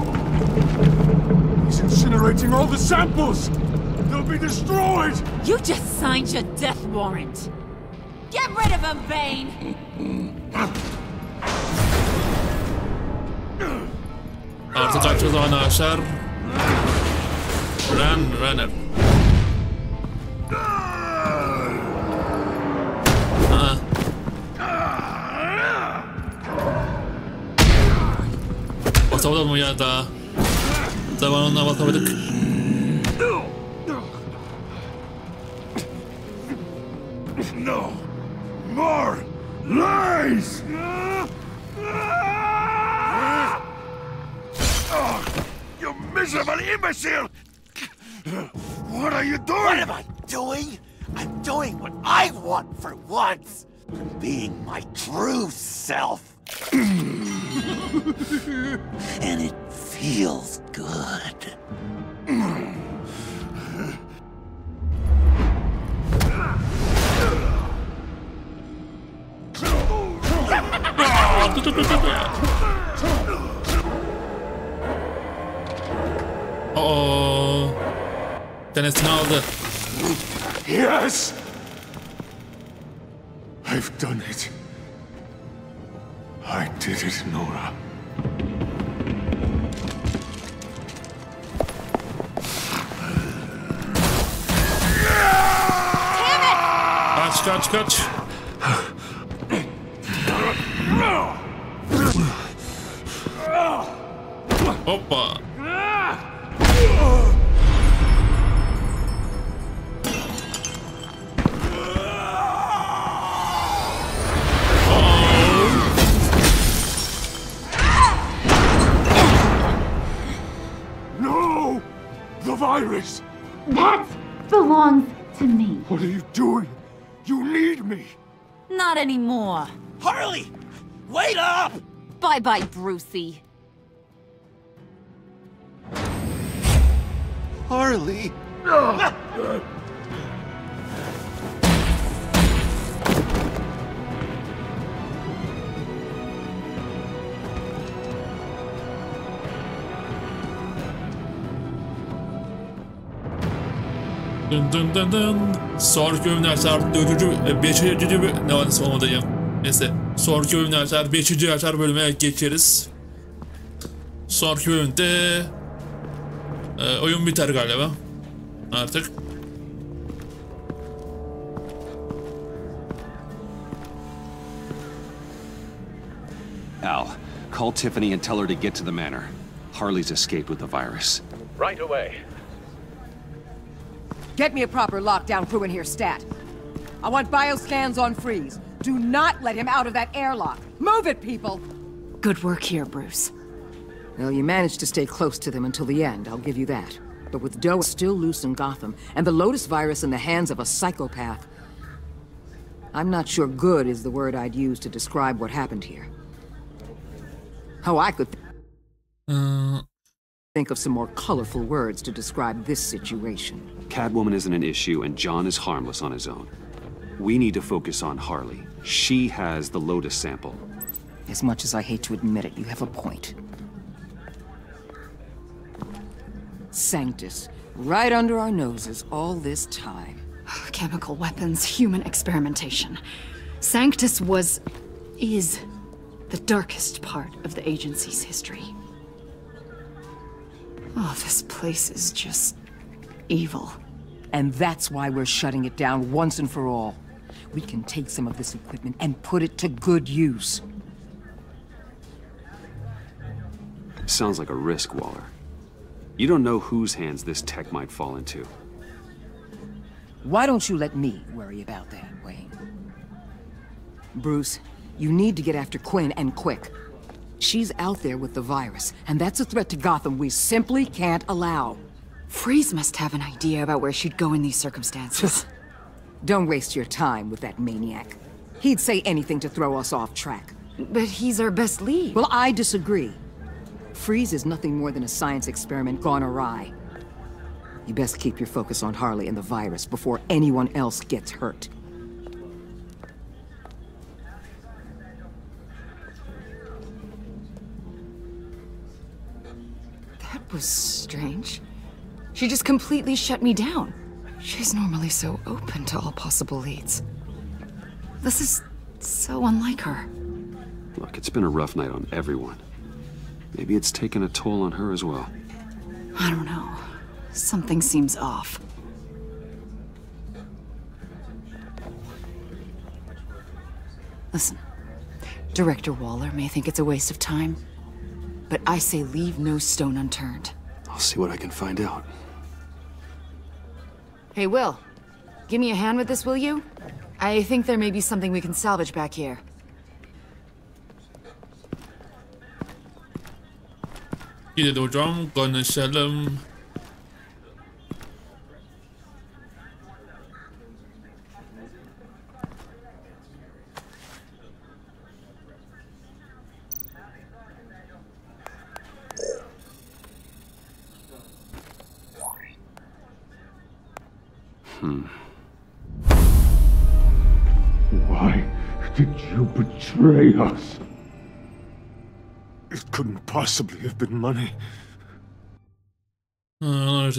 He's incinerating all the samples! They'll be destroyed! You just signed your death warrant. Get rid of him, Bane! Artık kaçıyor zaman arkadaşlar. Runner. Basamadım mı ya daha? Zamanında basamadık. No more lies! Oh, you miserable imbecile! What are you doing? What am I doing? I'm doing what I want for once. Being my true self. And it feels good. Tanesini aldı. Yes! I've done it. I did it, Nora. Kaç. Hoppa. No! The virus! That belongs to me. What are you doing? You need me! Not anymore. Harley! Wait up! Bye-bye, Brucey. Harley! Dın. Sonraki bölümler 5. ne var olmadı ya. Neyse. Sonraki bölümler 5. bölüme geçeriz. Sonraki bölümde oyun biter galiba. Artık. Al, call Tiffany and tell her to get to the manor. Harley's escaped with the virus. Right away. Get me a proper lockdown crew in here, stat. I want bioscans on freeze. Do not let him out of that airlock. Move it, people! Good work here, Bruce. Well, you managed to stay close to them until the end, I'll give you that. But with Doe still loose in Gotham, and the Lotus virus in the hands of a psychopath, I'm not sure good is the word I'd use to describe what happened here. Oh, I could think of some more colorful words to describe this situation. Catwoman isn't an issue, and John is harmless on his own. We need to focus on Harley. She has the Lotus sample. As much as I hate to admit it, you have a point. Sanctus, right under our noses all this time. Chemical weapons, human experimentation. Sanctus is the darkest part of the agency's history. Oh, this place is just evil. And that's why we're shutting it down once and for all. We can take some of this equipment and put it to good use. Sounds like a risk, Waller. You don't know whose hands this tech might fall into. Why don't you let me worry about that, Wayne? Bruce, you need to get after Quinn, and quick. She's out there with the virus, and that's a threat to Gotham we simply can't allow. Freeze must have an idea about where she'd go in these circumstances. Don't waste your time with that maniac. He'd say anything to throw us off track. But he's our best lead. Well, I disagree. Freeze is nothing more than a science experiment gone awry. You best keep your focus on Harley and the virus before anyone else gets hurt. That was strange. She just completely shut me down. She's normally so open to all possible leads. This is so unlike her. Look, it's been a rough night on everyone. Maybe it's taken a toll on her as well. I don't know. Something seems off. Listen, Director Waller may think it's a waste of time, but I say leave no stone unturned. I'll see what I can find out. Hey, Will. Give me a hand with this, will you? I think there may be something we can salvage back here. Gidelim hocam, konuşalım. Why did you betray us? It couldn't possibly have been money. I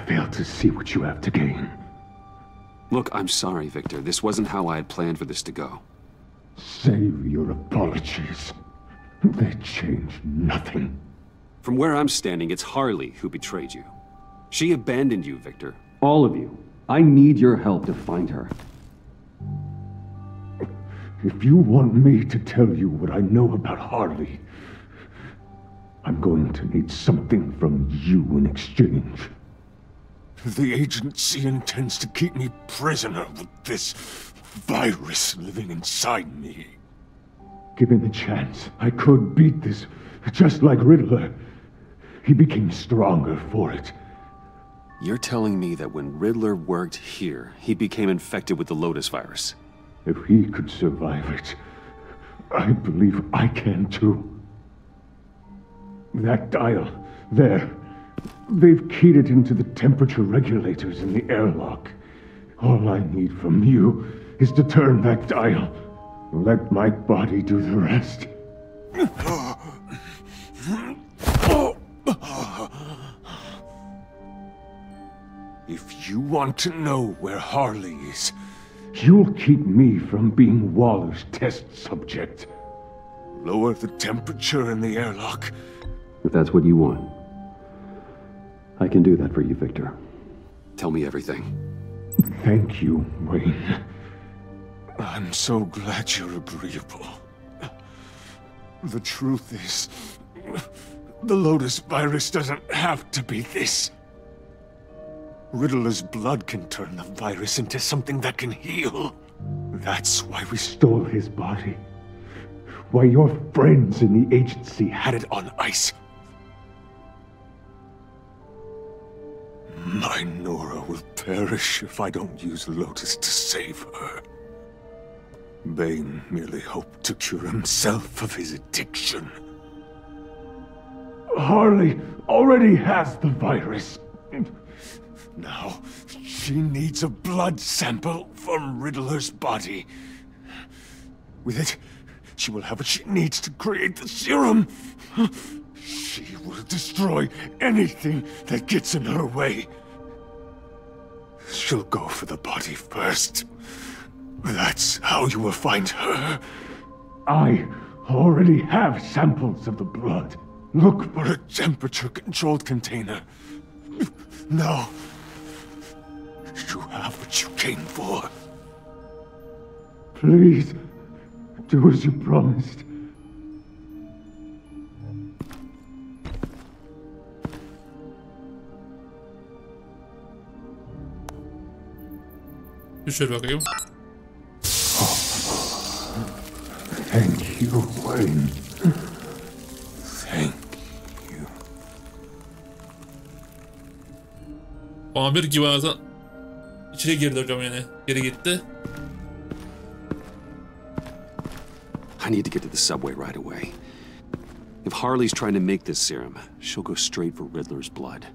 failed to see what you have to gain. Look, I'm sorry, Victor. This wasn't how I had planned for this to go. Save your apologies. They change nothing. From where I'm standing, it's Harley who betrayed you. She abandoned you, Victor. All of you. I need your help to find her. If you want me to tell you what I know about Harley, I'm going to need something from you in exchange. The agency intends to keep me prisoner with this virus living inside me. Given the chance, I could beat this, just like Riddler. He became stronger for it. You're telling me that when Riddler worked here, he became infected with the Lotus virus? If he could survive it, I believe I can too. That dial, there. They've keyed it into the temperature regulators in the airlock. All I need from you is to turn that dial. Let my body do the rest. If you want to know where Harley is, you'll keep me from being Waller's test subject. Lower the temperature in the airlock. If that's what you want, I can do that for you, Victor. Tell me everything. Thank you, Wayne. I'm so glad you're agreeable. The truth is, the Lotus virus doesn't have to be this. Riddler's blood can turn the virus into something that can heal. That's why we stole his body. Why your friends in the agency had it on ice. My Nora will perish if I don't use Lotus to save her. Bane merely hoped to cure himself of his addiction. Harley already has the virus. Now, she needs a blood sample from Riddler's body. With it, she will have what she needs to create the serum. She will destroy anything that gets in her way. She'll go for the body first. That's how you will find her. I already have samples of the blood. Look for a temperature-controlled container. Now, you have what you came for. Please, do as you promised. Düşür bakayım. Thank you, Wayne. Thank you. Amir gibi ağzına içeri girdi hocam yani. Geri gitti. I need to get to the subway right away. If Harley's trying to make this serum, she'll go straight for Riddler's blood.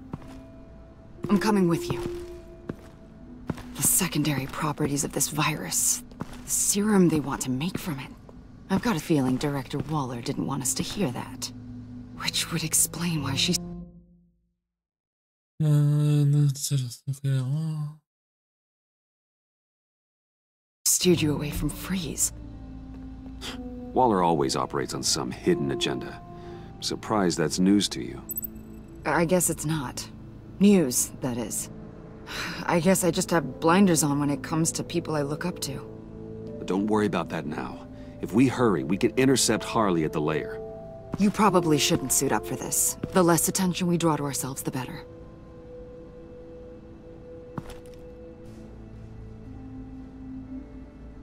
I'm coming with you. The secondary properties of this virus. The serum they want to make from it. I've got a feeling Director Waller didn't want us to hear that. Which would explain why she steered you away from Freeze. Waller always operates on some hidden agenda. Surprised that's news to you. I guess it's not. News, that is. I guess I just have blinders on when it comes to people I look up to. But don't worry about that now. If we hurry, we can intercept Harley at the lair. You probably shouldn't suit up for this. The less attention we draw to ourselves, the better.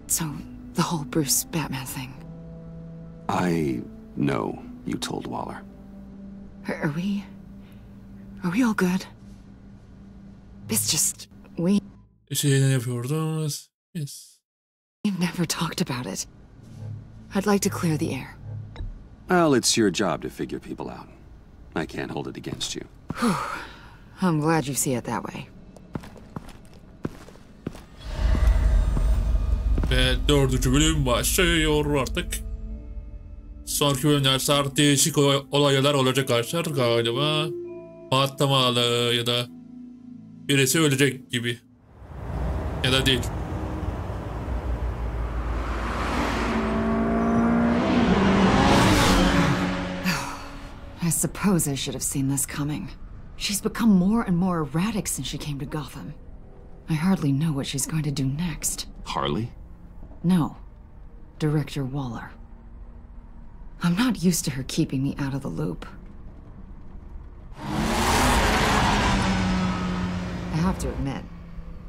So, the whole Bruce Batman thing. I know you told Waller. Are we all good? It's just, we've never talked about it. I'd like to clear the air. Well, it's your job to figure people out. I can't hold it against you. I'm glad you see it that way. Ve 4. bölüm başlıyor artık. Sonraki bölümler değişik olaylar olacak arkadaşlar galiba. Patlamalı ya da birisi ölecek gibi. Ya da değil. I suppose I should have seen this coming. She's become more and more erratic since she came to Gotham. I hardly know what she's going to do next. Harley? No. Director Waller. I'm not used to her keeping me out of the loop. I have to admit,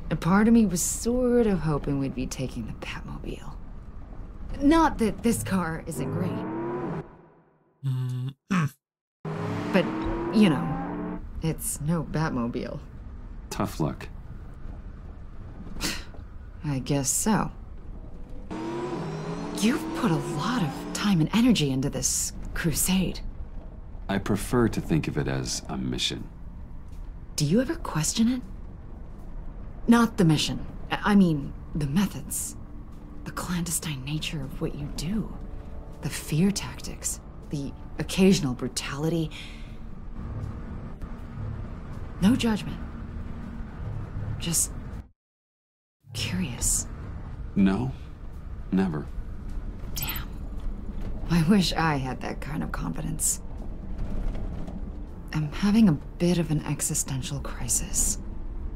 a part of me was sort of hoping we'd be taking the Batmobile. Not that this car isn't great. But, you know, it's no Batmobile. Tough luck. I guess so. You've put a lot of time and energy into this crusade. I prefer to think of it as a mission. Do you ever question it? Not the mission. I mean, the methods. The clandestine nature of what you do. The fear tactics. The occasional brutality. No judgment. Just curious. No, never. Damn. I wish I had that kind of confidence. I'm having a bit of an existential crisis.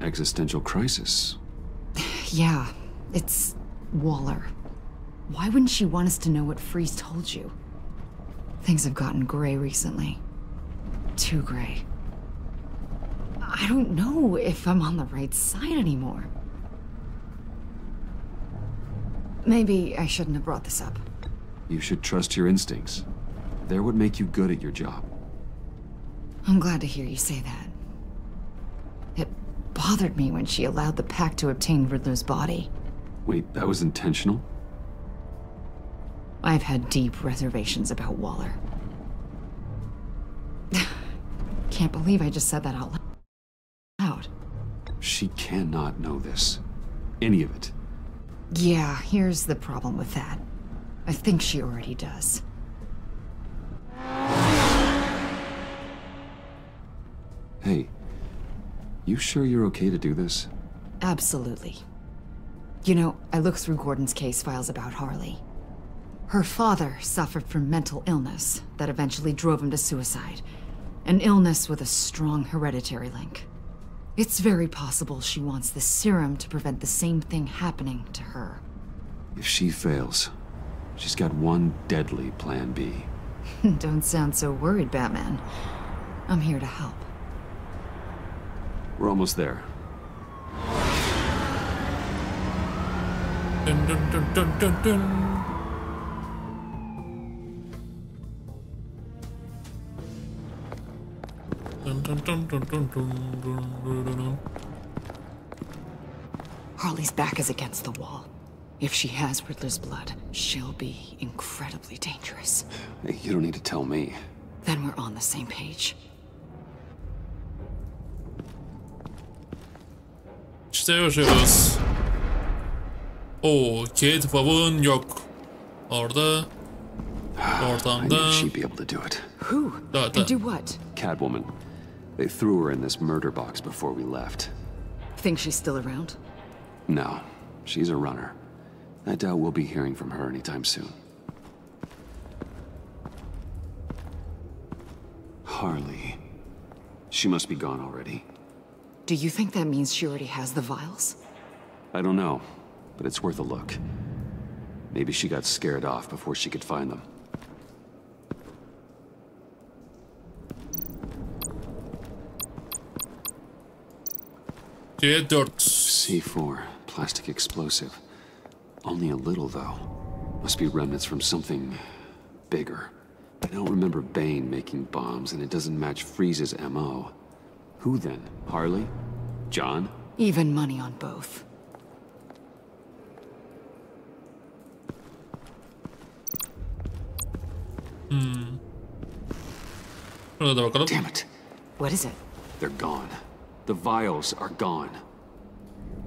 Existential crisis? Yeah, it's Waller. Why wouldn't she want us to know what Freeze told you? Things have gotten gray recently. Too gray. I don't know if I'm on the right side anymore. Maybe I shouldn't have brought this up. You should trust your instincts. They're what make you good at your job. I'm glad to hear you say that. It bothered me when she allowed the pack to obtain Riddler's body. Wait, that was intentional? I've had deep reservations about Waller. Can't believe I just said that out loud. She cannot know this. Any of it. Yeah, here's the problem with that. I think she already does. Hey, you sure you're okay to do this? Absolutely. You know, I looked through Gordon's case files about Harley. Her father suffered from mental illness that eventually drove him to suicide. An illness with a strong hereditary link. It's very possible she wants the serum to prevent the same thing happening to her. If she fails, she's got one deadly plan B. Don't sound so worried, Batman. I'm here to help. We're almost there. Dun, dun, dun, dun, dun, dun. Dun, dun, dun, dun, dun, dun, dun, dun. Harley's back is against the wall. If she has Riddler's blood, she'll be incredibly dangerous. Hey, you don't need to tell me. Then we're on the same page. İşte yaşıyoruz. Oo, Kate Bob'un yok. Orada. Ortamda. I knew she'd be able to do it. Who? And do what? Catwoman. They threw her in this murder box before we left. Think she's still around? No, she's a runner. I doubt we'll be hearing from her anytime soon. Harley. She must be gone already. Do you think that means she already has the vials? I don't know, but it's worth a look. Maybe she got scared off before she could find them. C4, plastic explosive. Only a little, though. Must be remnants from something bigger. I don't remember Bane making bombs, and it doesn't match Freeze's MO. Who then? Harley? John? Even money on both. Damn it. What is it? They're gone. The vials are gone.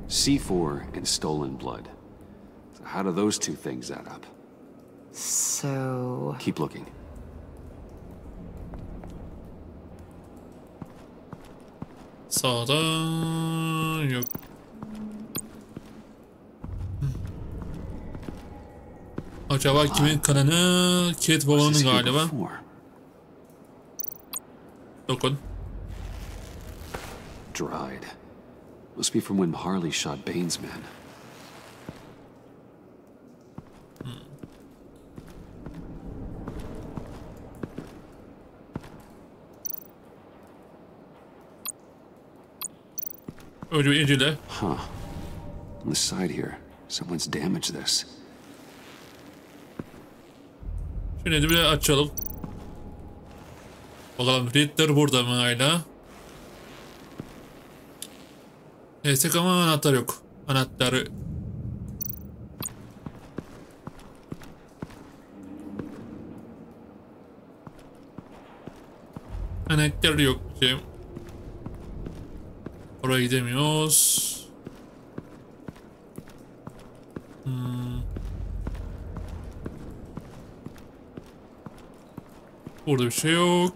C4 and stolen blood. So how do those two things add up? So... Keep looking. Sağda yok. Acaba kimin kanını? Kate Bob'un galiba. Dokun. Dried. Must be from when Harley shot Bane's men. Huh. On the side here, someone's damaged this. Şunu bir açalım. Bakalım Riddler burada mı hala? Neyse ama anahtar yok. Anahtarı. Anahtar yok. Oraya gidemiyoruz. Burada bir şey yok.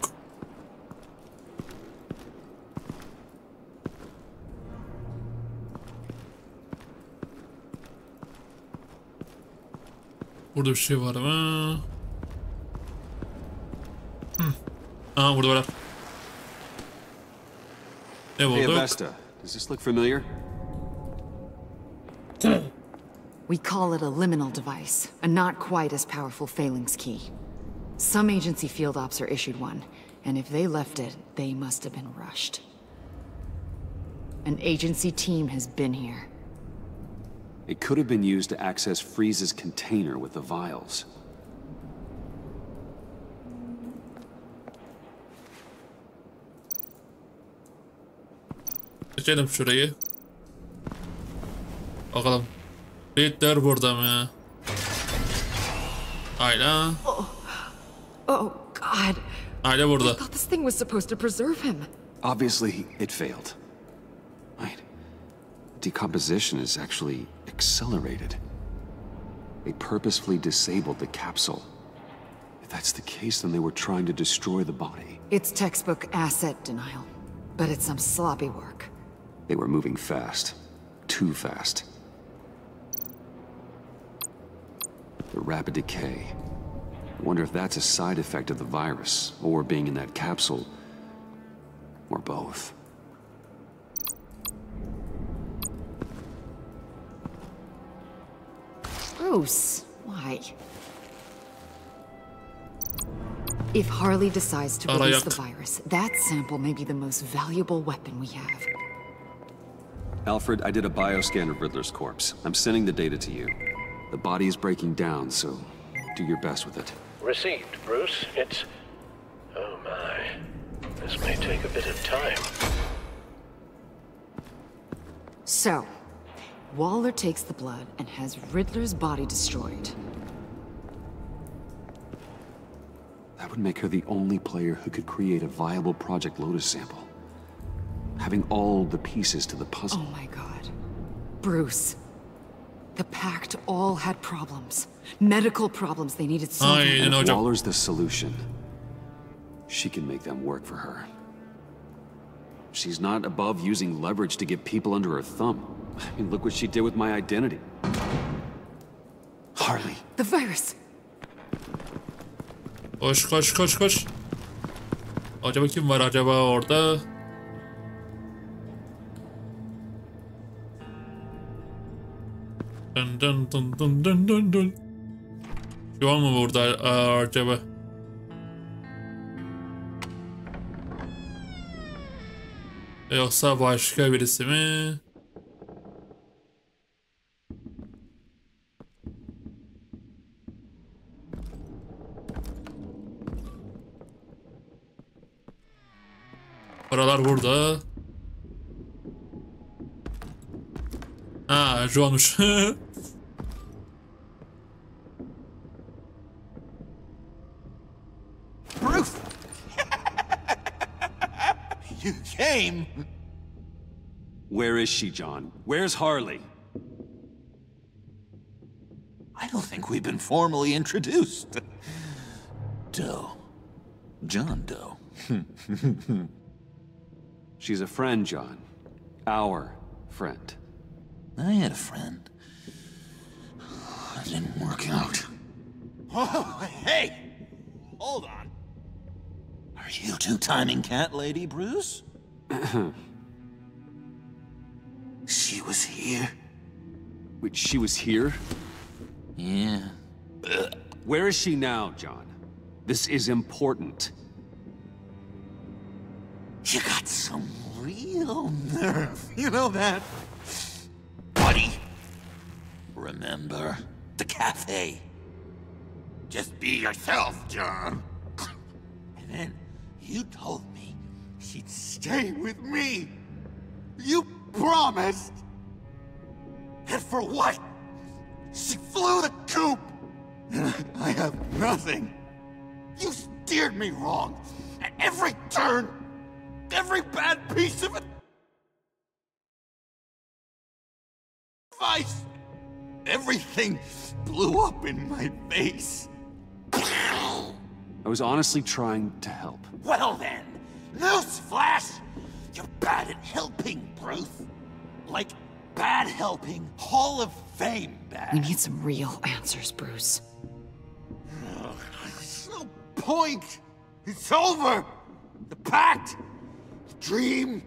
Burada bir şey var mı? Aha burada var. Ne bulduk? Hey Avesta, does this look familiar? We call it a liminal device, a not quite as powerful phalanx key. Some agency field ops are issued one, and if they left it, they must have been rushed. An agency team has been here. It could have been used to access Freeze's container with the vials. Geçelim şurayı. Bakalım. Riddler burada mı? Ayla. Oh, God. Ayla burada. I thought this thing was supposed to preserve him. Obviously, it failed. Right. Decomposition is actually accelerated. They purposefully disabled the capsule. If that's the case, then they were trying to destroy the body. It's textbook asset denial, but it's some sloppy work. They were moving fast. Too fast. The rapid decay. I wonder if that's a side effect of the virus, or being in that capsule, or both. Bruce, why? If Harley decides to release the virus, that sample may be the most valuable weapon we have. Alfred, I did a bioscan of Riddler's corpse. I'm sending the data to you. The body is breaking down, so do your best with it. Received, Bruce. It's... oh my. This may take a bit of time. So, Waller takes the blood and has Riddler's body destroyed. That would make her the only player who could create a viable Project Lotus sample. Having all the pieces to the puzzle. Oh my god. Bruce. The Pact all had problems. Medical problems they needed solving. And if Waller's the solution, she can make them work for her. She's not above using leverage to get people under her thumb. I mean, look what she did with my identity. Harley. The virus. Koş koş koş koş. Acaba kim var acaba orada? Dın dın dın dın dın dın dın. Şu an mı burada acaba? Yoksa başka birisi mi? Paralar burada. Ha, John'muş. Bruce! You came! Where is she, John? Where's Harley? I don't think we've been formally introduced. Doe. John Doe. She's a friend, John. Our friend. I had a friend. It didn't work out. Oh, hey! Hold on. Are you two-timing cat lady, Bruce? She was here. Wait, she was here? Yeah. Where is she now, John? This is important. You got some real nerve, you know that? Buddy! Remember the cafe? Just be yourself, John. And then you told me she'd stay with me. You promised. And for what? She flew the coop. And I have nothing. You steered me wrong at every turn. Every bad piece of advice. Everything blew up in my face. I was honestly trying to help. Well then, newsflash! You're bad at helping, Bruce. Like bad helping, Hall of Fame bad. We need some real answers, Bruce. There's no point. It's over. The pact. Dream,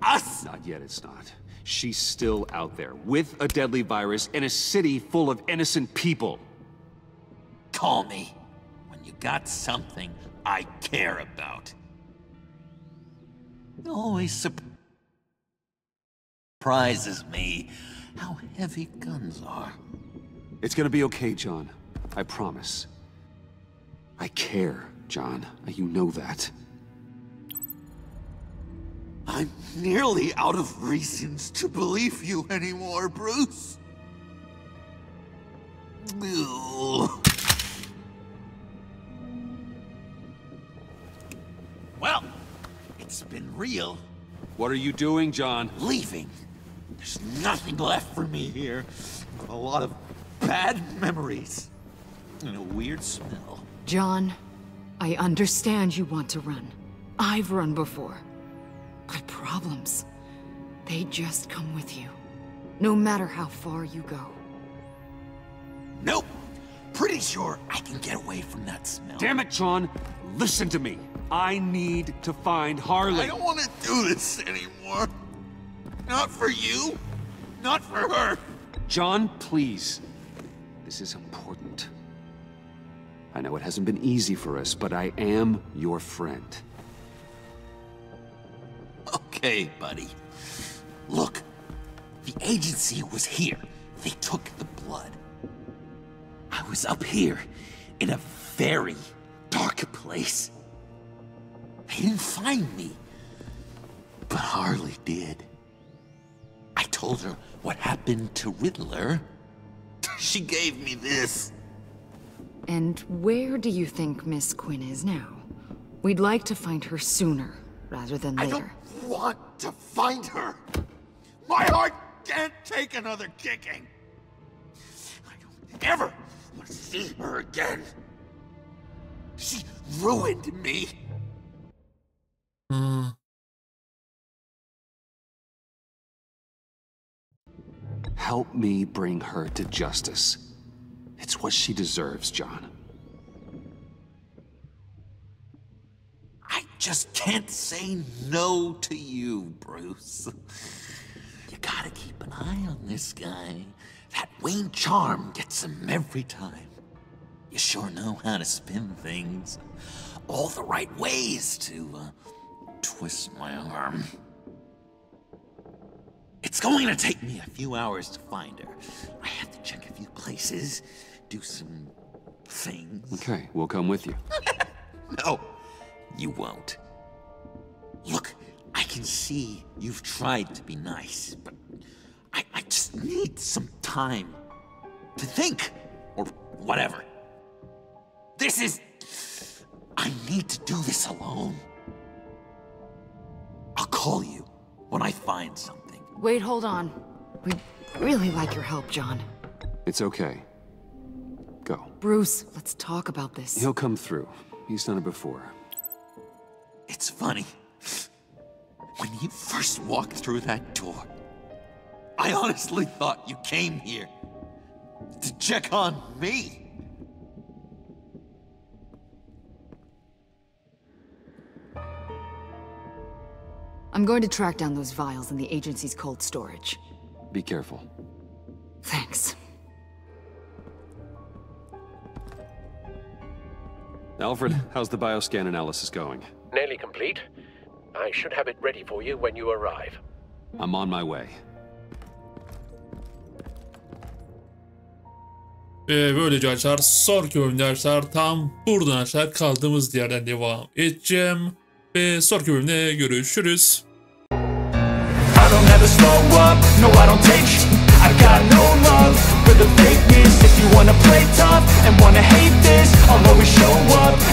us? Not yet, it's not. She's still out there, with a deadly virus, in a city full of innocent people. Call me when you got something I care about. It always surprises me how heavy guns are. It's gonna be okay, John. I promise. I care, John. You know that. I'm nearly out of reasons to believe you anymore, Bruce. Well, it's been real. What are you doing, John? Leaving. There's nothing left for me here. A lot of bad memories. And a weird smell. John, I understand you want to run. I've run before. But problems, they just come with you. No matter how far you go. Nope. Pretty sure I can get away from that smell. Damn it, John. Listen to me. I need to find Harley. I don't want to do this anymore. Not for you. Not for her. John, please. This is important. I know it hasn't been easy for us, but I am your friend. Okay, buddy. Look, the agency was here. They took the blood. I was up here in a very dark place. They didn't find me, but Harley did. I told told her what happened to Riddler, she gave me this. And where do you think Miss Quinn is now? We'd like to find her sooner, rather than later. I don't want to find her. My heart can't take another kicking. I don't ever want to see her again. She ruined me. Help me bring her to justice. It's what she deserves, John. I just can't say no to you, Bruce. You gotta keep an eye on this guy. That Wayne charm gets him every time. You sure know how to spin things. All the right ways to twist my arm. It's going to take me a few hours to find her. I have to check a few places, do some things. Okay, we'll come with you. No, you won't. Look, I can see you've tried to be nice, but I just need some time to think, or whatever. I need to do this alone. I'll call you when I find something. Wait, hold on. We'd really like your help, John. It's okay. Go. Bruce, let's talk about this. He'll come through. He's done it before. It's funny. When you first walked through that door, I honestly thought you came here to check on me. I'm going to track down those vials in the agency's cold storage. Be careful. Thanks. Alfred, how's the bioscan analysis going? Nearly complete. I should have it ready for you when you arrive. I'm on my way. Ve böylece arkadaşlar sonraki bölümde arkadaşlar tam buradan arkadaşlar kaldığımız yerden devam edeceğim. Ve sonraki bölümde görüşürüz. I don't ever slow up, no I don't take I got no love for the fakeness. If you wanna play tough and wanna hate this, I'll always show up